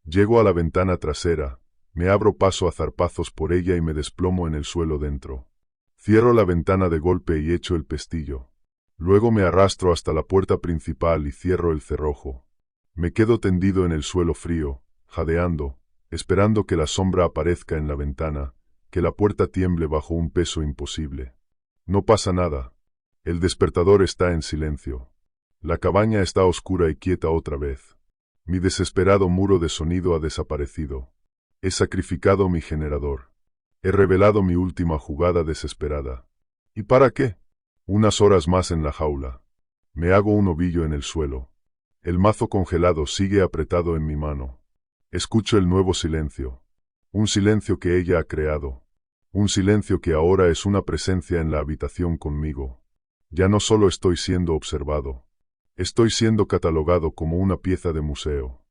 Llego a la ventana trasera, me abro paso a zarpazos por ella y me desplomo en el suelo dentro. Cierro la ventana de golpe y echo el pestillo. Luego me arrastro hasta la puerta principal y cierro el cerrojo. Me quedo tendido en el suelo frío, jadeando, esperando que la sombra aparezca en la ventana, que la puerta tiemble bajo un peso imposible. No pasa nada. El despertador está en silencio. La cabaña está oscura y quieta otra vez. Mi desesperado muro de sonido ha desaparecido. He sacrificado mi generador. He revelado mi última jugada desesperada. ¿Y para qué? Unas horas más en la jaula. Me hago un ovillo en el suelo. El mazo congelado sigue apretado en mi mano. Escucho el nuevo silencio. Un silencio que ella ha creado. Un silencio que ahora es una presencia en la habitación conmigo. Ya no solo estoy siendo observado. Estoy siendo catalogado como una pieza de museo.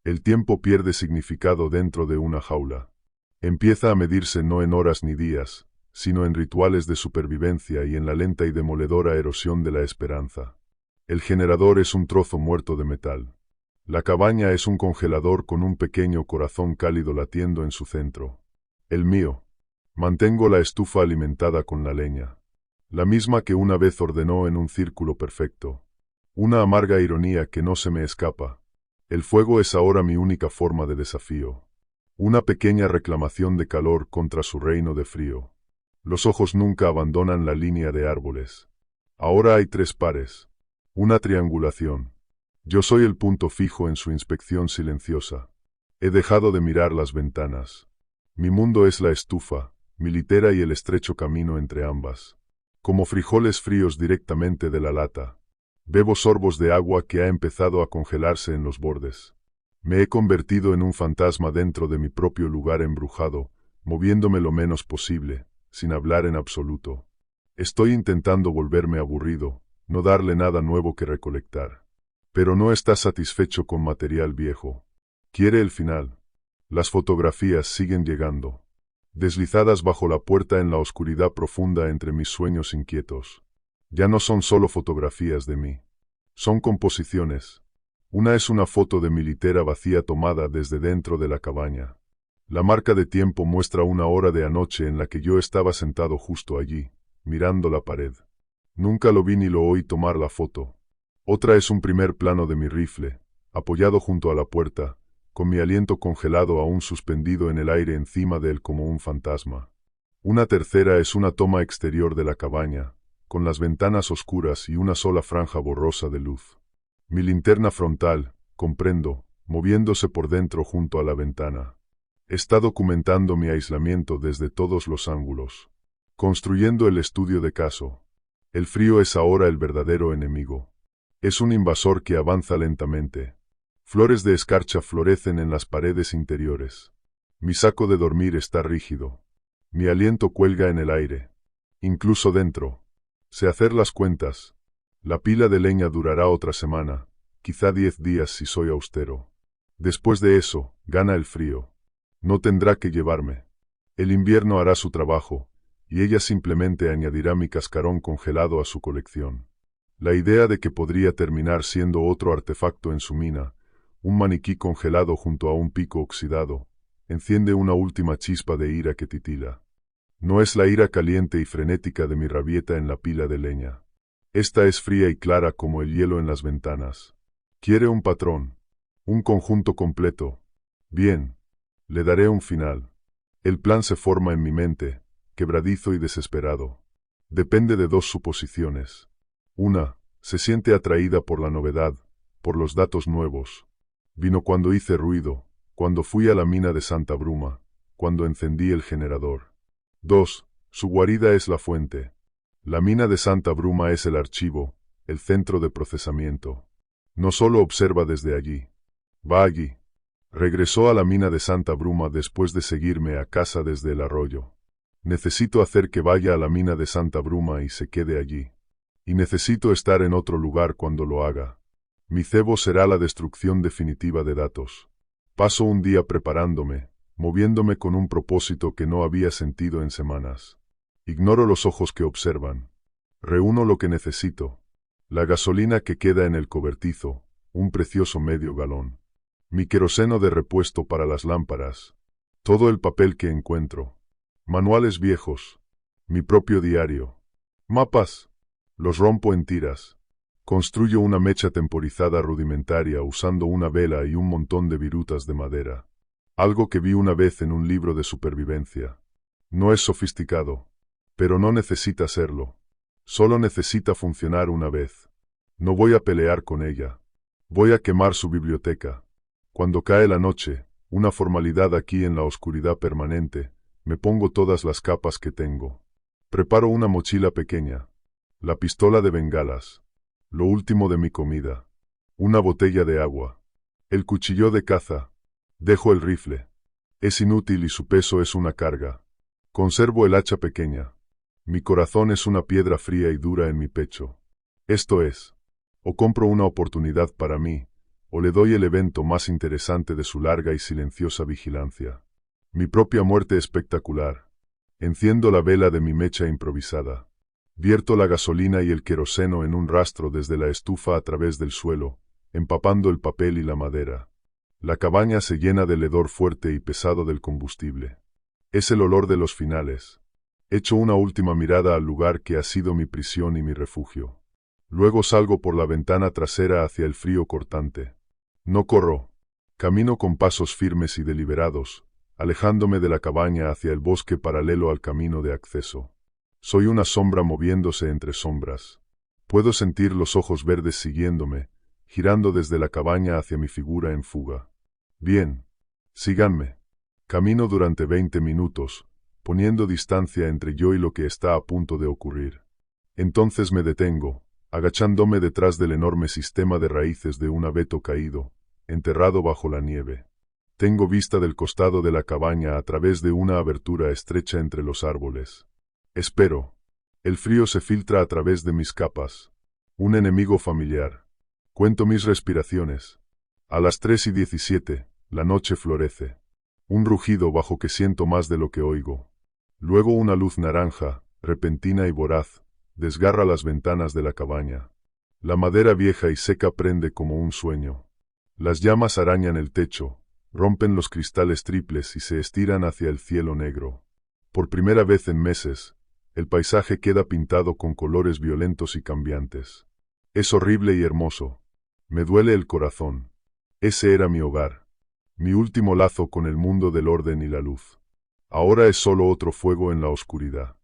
El tiempo pierde significado dentro de una jaula. Empieza a medirse no en horas ni días, sino en rituales de supervivencia y en la lenta y demoledora erosión de la esperanza. El generador es un trozo muerto de metal. La cabaña es un congelador con un pequeño corazón cálido latiendo en su centro. El mío. Mantengo la estufa alimentada con la leña. La misma que una vez ordenó en un círculo perfecto. Una amarga ironía que no se me escapa. El fuego es ahora mi única forma de desafío. Una pequeña reclamación de calor contra su reino de frío. Los ojos nunca abandonan la línea de árboles. Ahora hay 3 pares. Una triangulación. Yo soy el punto fijo en su inspección silenciosa. He dejado de mirar las ventanas. Mi mundo es la estufa, mi litera y el estrecho camino entre ambas. Como frijoles fríos directamente de la lata. Bebo sorbos de agua que ha empezado a congelarse en los bordes. Me he convertido en un fantasma dentro de mi propio lugar embrujado, moviéndome lo menos posible, sin hablar en absoluto. Estoy intentando volverme aburrido, no darle nada nuevo que recolectar. Pero no está satisfecho con material viejo. Quiere el final. Las fotografías siguen llegando. Deslizadas bajo la puerta en la oscuridad profunda entre mis sueños inquietos. Ya no son solo fotografías de mí. Son composiciones. Una es una foto de mi litera vacía tomada desde dentro de la cabaña. La marca de tiempo muestra una hora de anoche en la que yo estaba sentado justo allí, mirando la pared. Nunca lo vi ni lo oí tomar la foto. Otra es un primer plano de mi rifle, apoyado junto a la puerta, con mi aliento congelado aún suspendido en el aire encima de él como un fantasma. Una tercera es una toma exterior de la cabaña, con las ventanas oscuras y una sola franja borrosa de luz. Mi linterna frontal, comprendo, moviéndose por dentro junto a la ventana. Está documentando mi aislamiento desde todos los ángulos. Construyendo el estudio de caso. El frío es ahora el verdadero enemigo. Es un invasor que avanza lentamente. Flores de escarcha florecen en las paredes interiores. Mi saco de dormir está rígido. Mi aliento cuelga en el aire. Incluso dentro. Sé hacer las cuentas. La pila de leña durará otra semana, quizá 10 días si soy austero. Después de eso, gana el frío. No tendrá que llevarme. El invierno hará su trabajo, y ella simplemente añadirá mi cascarón congelado a su colección. La idea de que podría terminar siendo otro artefacto en su mina, un maniquí congelado junto a un pico oxidado, enciende una última chispa de ira que titila. No es la ira caliente y frenética de mi rabieta en la pila de leña. Esta es fría y clara como el hielo en las ventanas. Quiere un patrón, un conjunto completo. Bien, le daré un final. El plan se forma en mi mente, quebradizo y desesperado. Depende de 2 suposiciones. Una, se siente atraída por la novedad, por los datos nuevos. Vino cuando hice ruido, cuando fui a la mina de Santa Bruma, cuando encendí el generador. 2. Su guarida es la fuente. La mina de Santa Bruma es el archivo, el centro de procesamiento. No solo observa desde allí. Va allí. Regresó a la mina de Santa Bruma después de seguirme a casa desde el arroyo. Necesito hacer que vaya a la mina de Santa Bruma y se quede allí. Y necesito estar en otro lugar cuando lo haga. Mi cebo será la destrucción definitiva de datos. Paso un día preparándome, moviéndome con un propósito que no había sentido en semanas. Ignoro los ojos que observan. Reúno lo que necesito. La gasolina que queda en el cobertizo, un precioso medio galón. Mi queroseno de repuesto para las lámparas. Todo el papel que encuentro. Manuales viejos. Mi propio diario. Mapas. Los rompo en tiras. Construyo una mecha temporizada rudimentaria usando una vela y un montón de virutas de madera. Algo que vi una vez en un libro de supervivencia. No es sofisticado, pero no necesita serlo. Solo necesita funcionar una vez. No voy a pelear con ella. Voy a quemar su biblioteca. Cuando cae la noche, una formalidad aquí en la oscuridad permanente, me pongo todas las capas que tengo. Preparo una mochila pequeña. La pistola de bengalas. Lo último de mi comida. Una botella de agua. El cuchillo de caza. Dejo el rifle. Es inútil y su peso es una carga. Conservo el hacha pequeña. Mi corazón es una piedra fría y dura en mi pecho. Esto es. O compro una oportunidad para mí, o le doy el evento más interesante de su larga y silenciosa vigilancia. Mi propia muerte espectacular. Enciendo la vela de mi mecha improvisada. Vierto la gasolina y el queroseno en un rastro desde la estufa a través del suelo, empapando el papel y la madera. La cabaña se llena del hedor fuerte y pesado del combustible. Es el olor de los finales. Echo una última mirada al lugar que ha sido mi prisión y mi refugio. Luego salgo por la ventana trasera hacia el frío cortante. No corro. Camino con pasos firmes y deliberados, alejándome de la cabaña hacia el bosque paralelo al camino de acceso. Soy una sombra moviéndose entre sombras. Puedo sentir los ojos verdes siguiéndome, girando desde la cabaña hacia mi figura en fuga. Bien. Síganme. Camino durante 20 minutos, poniendo distancia entre yo y lo que está a punto de ocurrir. Entonces me detengo, agachándome detrás del enorme sistema de raíces de un abeto caído, enterrado bajo la nieve. Tengo vista del costado de la cabaña a través de una abertura estrecha entre los árboles. Espero. El frío se filtra a través de mis capas. Un enemigo familiar. Cuento mis respiraciones. A las 3:17, la noche florece. Un rugido bajo que siento más de lo que oigo. Luego una luz naranja, repentina y voraz, desgarra las ventanas de la cabaña. La madera vieja y seca prende como un sueño. Las llamas arañan el techo, rompen los cristales triples y se estiran hacia el cielo negro. Por primera vez en meses, el paisaje queda pintado con colores violentos y cambiantes. Es horrible y hermoso. Me duele el corazón. Ese era mi hogar. Mi último lazo con el mundo del orden y la luz. Ahora es solo otro fuego en la oscuridad.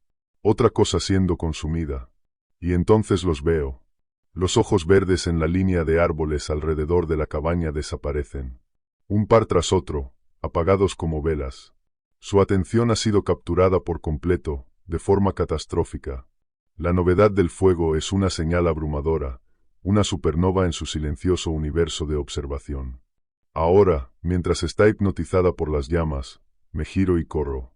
Otra cosa siendo consumida. Y entonces los veo. Los ojos verdes en la línea de árboles alrededor de la cabaña desaparecen. Un par tras otro, apagados como velas. Su atención ha sido capturada por completo, de forma catastrófica. La novedad del fuego es una señal abrumadora, una supernova en su silencioso universo de observación. Ahora, mientras está hipnotizada por las llamas, me giro y corro.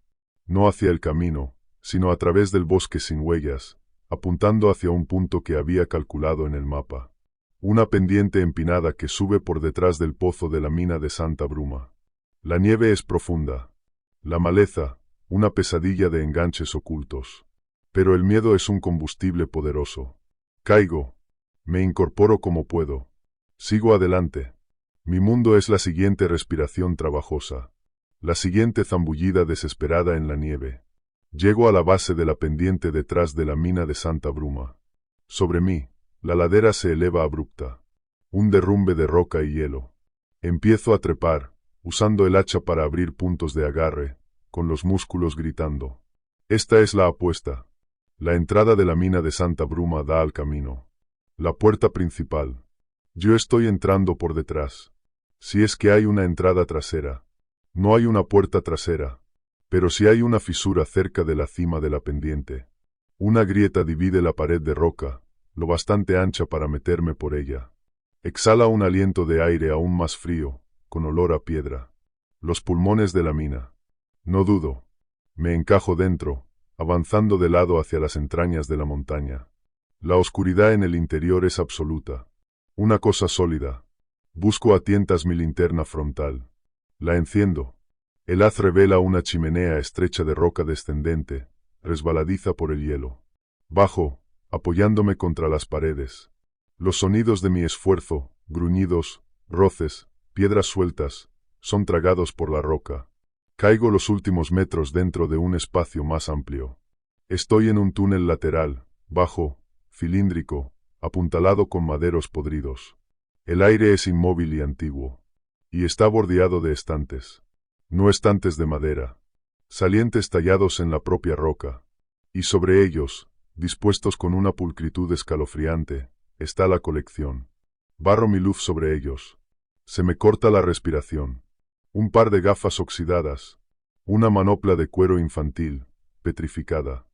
No hacia el camino, sino a través del bosque sin huellas, apuntando hacia un punto que había calculado en el mapa. Una pendiente empinada que sube por detrás del pozo de la mina de Santa Bruma. La nieve es profunda. La maleza, una pesadilla de enganches ocultos. Pero el miedo es un combustible poderoso. Caigo. Me incorporo como puedo. Sigo adelante. Mi mundo es la siguiente respiración trabajosa. La siguiente zambullida desesperada en la nieve. Llego a la base de la pendiente detrás de la mina de Santa Bruma. Sobre mí, la ladera se eleva abrupta. Un derrumbe de roca y hielo. Empiezo a trepar, usando el hacha para abrir puntos de agarre, con los músculos gritando. Esta es la apuesta. La entrada de la mina de Santa Bruma da al camino. La puerta principal. Yo estoy entrando por detrás. Si es que hay una entrada trasera. No hay una puerta trasera. Pero sí hay una fisura cerca de la cima de la pendiente. Una grieta divide la pared de roca, lo bastante ancha para meterme por ella. Exhala un aliento de aire aún más frío, con olor a piedra. Los pulmones de la mina. No dudo. Me encajo dentro, avanzando de lado hacia las entrañas de la montaña. La oscuridad en el interior es absoluta. Una cosa sólida. Busco a tientas mi linterna frontal. La enciendo. El haz revela una chimenea estrecha de roca descendente, resbaladiza por el hielo. Bajo, apoyándome contra las paredes. Los sonidos de mi esfuerzo, gruñidos, roces, piedras sueltas, son tragados por la roca. Caigo los últimos metros dentro de un espacio más amplio. Estoy en un túnel lateral, bajo, cilíndrico, apuntalado con maderos podridos. El aire es inmóvil y antiguo. Y está bordeado de estantes. No estantes de madera. Salientes tallados en la propia roca. Y sobre ellos, dispuestos con una pulcritud escalofriante, está la colección. Barro mi luz sobre ellos. Se me corta la respiración. Un par de gafas oxidadas. Una manopla de cuero infantil, petrificada.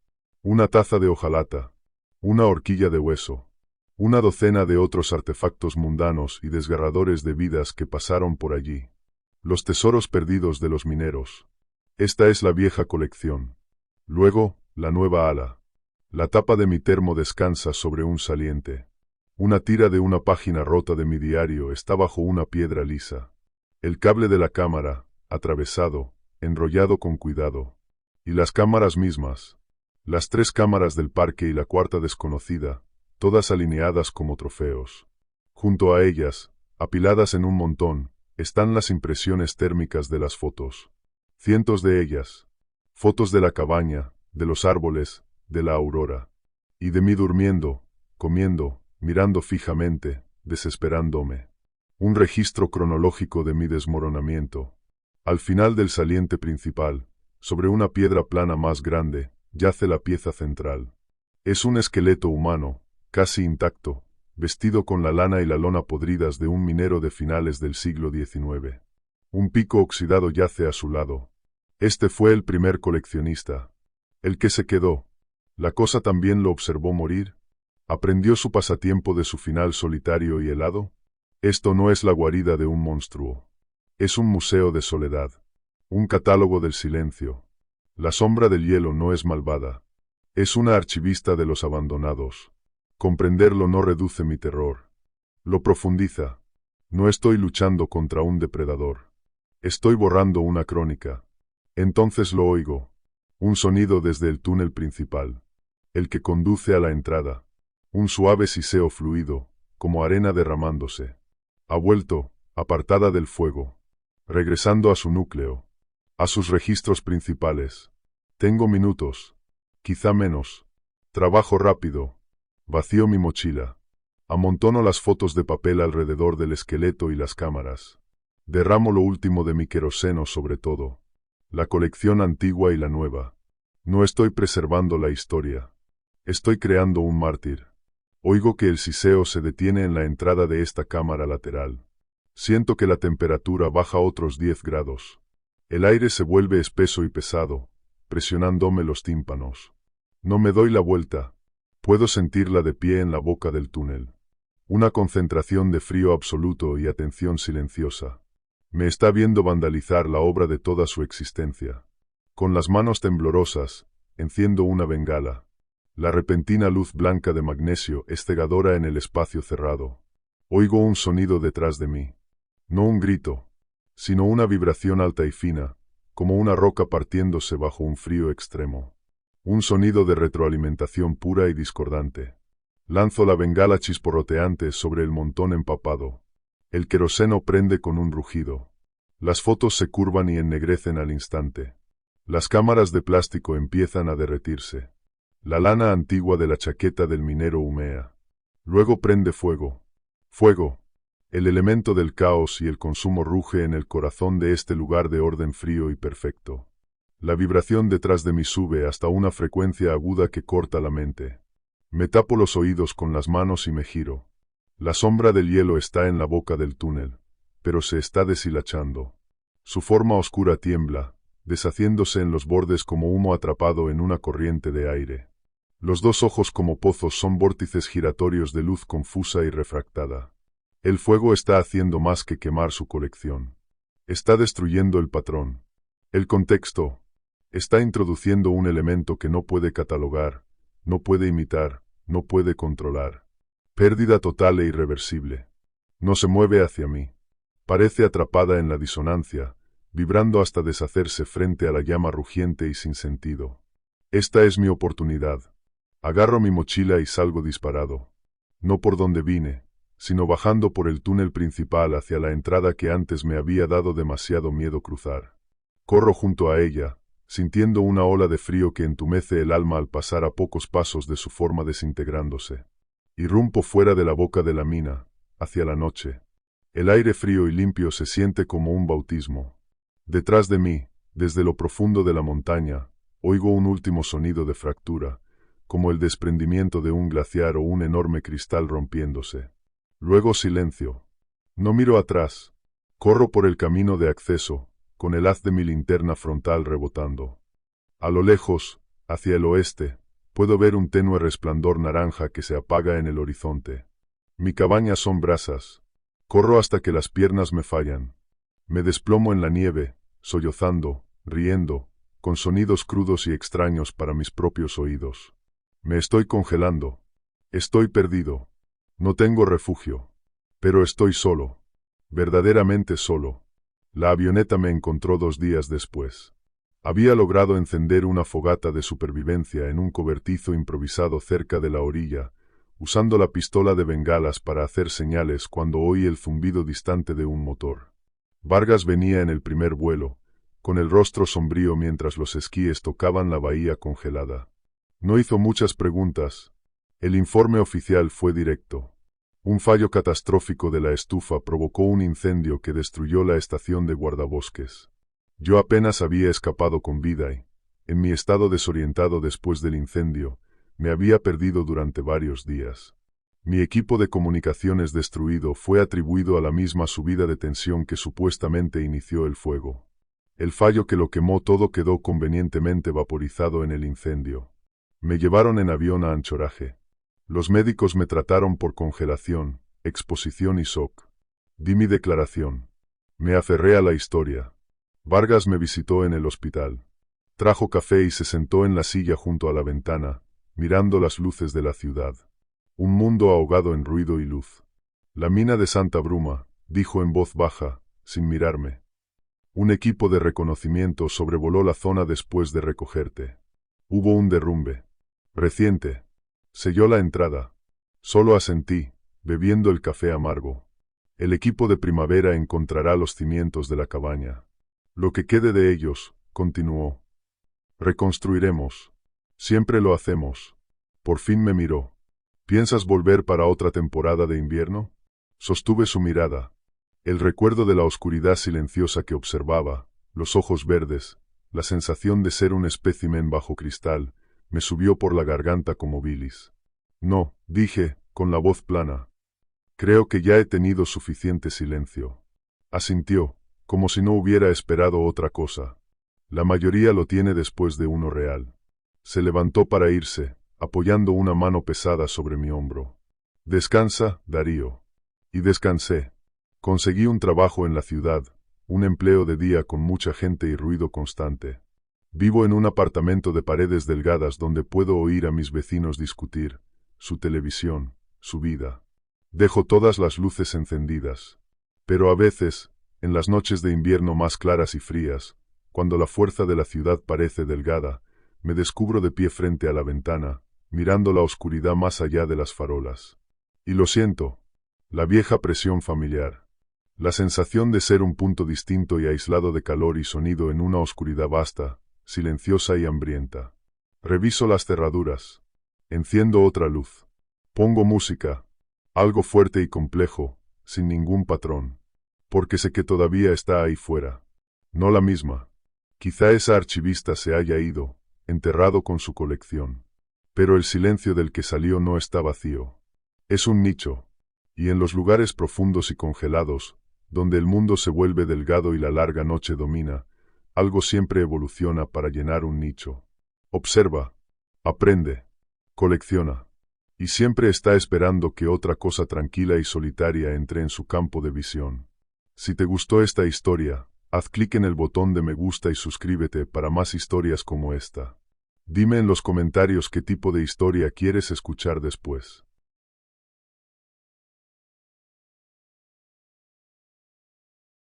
Una taza de hojalata. Una horquilla de hueso. Una docena de otros artefactos mundanos y desgarradores de vidas que pasaron por allí. Los tesoros perdidos de los mineros. Esta es la vieja colección. Luego, la nueva ala. La tapa de mi termo descansa sobre un saliente. Una tira de una página rota de mi diario está bajo una piedra lisa. El cable de la cámara, atravesado, enrollado con cuidado. Y las cámaras mismas. Las 3 cámaras del parque y la 4ª desconocida, todas alineadas como trofeos. Junto a ellas, apiladas en un montón, están las impresiones térmicas de las fotos. Cientos de ellas. Fotos de la cabaña, de los árboles, de la aurora. Y de mí durmiendo, comiendo, mirando fijamente, desesperándome. Un registro cronológico de mi desmoronamiento. Al final del saliente principal, sobre una piedra plana más grande, yace la pieza central. Es un esqueleto humano, casi intacto, vestido con la lana y la lona podridas de un minero de finales del siglo XIX. Un pico oxidado yace a su lado. Este fue el primer coleccionista. El que se quedó. La cosa también lo observó morir. ¿Aprendió su pasatiempo de su final solitario y helado? Esto no es la guarida de un monstruo. Es un museo de soledad. Un catálogo del silencio. La sombra del hielo no es malvada. Es una archivista de los abandonados. Comprenderlo no reduce mi terror. Lo profundiza. No estoy luchando contra un depredador. Estoy borrando una crónica. Entonces lo oigo. Un sonido desde el túnel principal. El que conduce a la entrada. Un suave siseo fluido, como arena derramándose. Ha vuelto, apartada del fuego. Regresando a su núcleo. A sus registros principales. Tengo minutos. Quizá menos. Trabajo rápido. Vacío mi mochila. Amontono las fotos de papel alrededor del esqueleto y las cámaras. Derramo lo último de mi queroseno sobre todo. La colección antigua y la nueva. No estoy preservando la historia. Estoy creando un mártir. Oigo que el siseo se detiene en la entrada de esta cámara lateral. Siento que la temperatura baja otros 10 grados. El aire se vuelve espeso y pesado, presionándome los tímpanos. No me doy la vuelta. Puedo sentirla de pie en la boca del túnel. Una concentración de frío absoluto y atención silenciosa. Me está viendo vandalizar la obra de toda su existencia. Con las manos temblorosas, enciendo una bengala. La repentina luz blanca de magnesio es cegadora en el espacio cerrado. Oigo un sonido detrás de mí. No un grito, sino una vibración alta y fina, como una roca partiéndose bajo un frío extremo. Un sonido de retroalimentación pura y discordante. Lanzo la bengala chisporroteante sobre el montón empapado. El queroseno prende con un rugido. Las fotos se curvan y ennegrecen al instante. Las cámaras de plástico empiezan a derretirse. La lana antigua de la chaqueta del minero humea. Luego prende fuego. Fuego. El elemento del caos y el consumo ruge en el corazón de este lugar de orden frío y perfecto. La vibración detrás de mí sube hasta una frecuencia aguda que corta la mente. Me tapo los oídos con las manos y me giro. La sombra del hielo está en la boca del túnel, pero se está deshilachando. Su forma oscura tiembla, deshaciéndose en los bordes como humo atrapado en una corriente de aire. Los dos ojos como pozos son vórtices giratorios de luz confusa y refractada. El fuego está haciendo más que quemar su colección. Está destruyendo el patrón. El contexto. Está introduciendo un elemento que no puede catalogar, no puede imitar, no puede controlar. Pérdida total e irreversible. No se mueve hacia mí. Parece atrapada en la disonancia, vibrando hasta deshacerse frente a la llama rugiente y sin sentido. Esta es mi oportunidad. Agarro mi mochila y salgo disparado. No por donde vine, sino bajando por el túnel principal hacia la entrada que antes me había dado demasiado miedo cruzar. Corro junto a ella, sintiendo una ola de frío que entumece el alma al pasar a pocos pasos de su forma desintegrándose. Irrumpo fuera de la boca de la mina, hacia la noche. El aire frío y limpio se siente como un bautismo. Detrás de mí, desde lo profundo de la montaña, oigo un último sonido de fractura, como el desprendimiento de un glaciar o un enorme cristal rompiéndose. Luego silencio. No miro atrás. Corro por el camino de acceso, con el haz de mi linterna frontal rebotando. A lo lejos, hacia el oeste, puedo ver un tenue resplandor naranja que se apaga en el horizonte. Mi cabaña son brasas. Corro hasta que las piernas me fallan. Me desplomo en la nieve, sollozando, riendo, con sonidos crudos y extraños para mis propios oídos. Me estoy congelando. Estoy perdido. No tengo refugio. Pero estoy solo. Verdaderamente solo. La avioneta me encontró 2 días después. Había logrado encender una fogata de supervivencia en un cobertizo improvisado cerca de la orilla, usando la pistola de bengalas para hacer señales cuando oí el zumbido distante de un motor. Vargas venía en el primer vuelo, con el rostro sombrío mientras los esquíes tocaban la bahía congelada. No hizo muchas preguntas. El informe oficial fue directo. Un fallo catastrófico de la estufa provocó un incendio que destruyó la estación de guardabosques. Yo apenas había escapado con vida y, en mi estado desorientado después del incendio, me había perdido durante varios días. Mi equipo de comunicaciones destruido fue atribuido a la misma subida de tensión que supuestamente inició el fuego. El fallo que lo quemó todo quedó convenientemente vaporizado en el incendio. Me llevaron en avión a Anchorage. Los médicos me trataron por congelación, exposición y shock. Di mi declaración. Me aferré a la historia. Vargas me visitó en el hospital. Trajo café y se sentó en la silla junto a la ventana, mirando las luces de la ciudad. Un mundo ahogado en ruido y luz. La mina de Santa Bruma, dijo en voz baja, sin mirarme. Un equipo de reconocimiento sobrevoló la zona después de recogerte. Hubo un derrumbe. Reciente. Selló la entrada. Solo asentí, bebiendo el café amargo. El equipo de primavera encontrará los cimientos de la cabaña. Lo que quede de ellos, continuó. Reconstruiremos. Siempre lo hacemos. Por fin me miró. ¿Piensas volver para otra temporada de invierno? Sostuve su mirada. El recuerdo de la oscuridad silenciosa que observaba, los ojos verdes, la sensación de ser un espécimen bajo cristal, me subió por la garganta como bilis. No, dije, con la voz plana. Creo que ya he tenido suficiente silencio. Asintió, como si no hubiera esperado otra cosa. La mayoría lo tiene después de uno real. Se levantó para irse, apoyando una mano pesada sobre mi hombro. Descansa, Darío. Y descansé. Conseguí un trabajo en la ciudad, un empleo de día con mucha gente y ruido constante. Vivo en un apartamento de paredes delgadas donde puedo oír a mis vecinos discutir, su televisión, su vida. Dejo todas las luces encendidas. Pero a veces, en las noches de invierno más claras y frías, cuando la fuerza de la ciudad parece delgada, me descubro de pie frente a la ventana, mirando la oscuridad más allá de las farolas. Y lo siento. La vieja presión familiar. La sensación de ser un punto distinto y aislado de calor y sonido en una oscuridad vasta, silenciosa y hambrienta. Reviso las cerraduras. Enciendo otra luz. Pongo música. Algo fuerte y complejo, sin ningún patrón. Porque sé que todavía está ahí fuera. No la misma. Quizá esa archivista se haya ido, enterrado con su colección. Pero el silencio del que salió no está vacío. Es un nicho. Y en los lugares profundos y congelados, donde el mundo se vuelve delgado y la larga noche domina, algo siempre evoluciona para llenar un nicho. Observa, aprende, colecciona. Y siempre está esperando que otra cosa tranquila y solitaria entre en su campo de visión. Si te gustó esta historia, haz clic en el botón de me gusta y suscríbete para más historias como esta. Dime en los comentarios qué tipo de historia quieres escuchar después.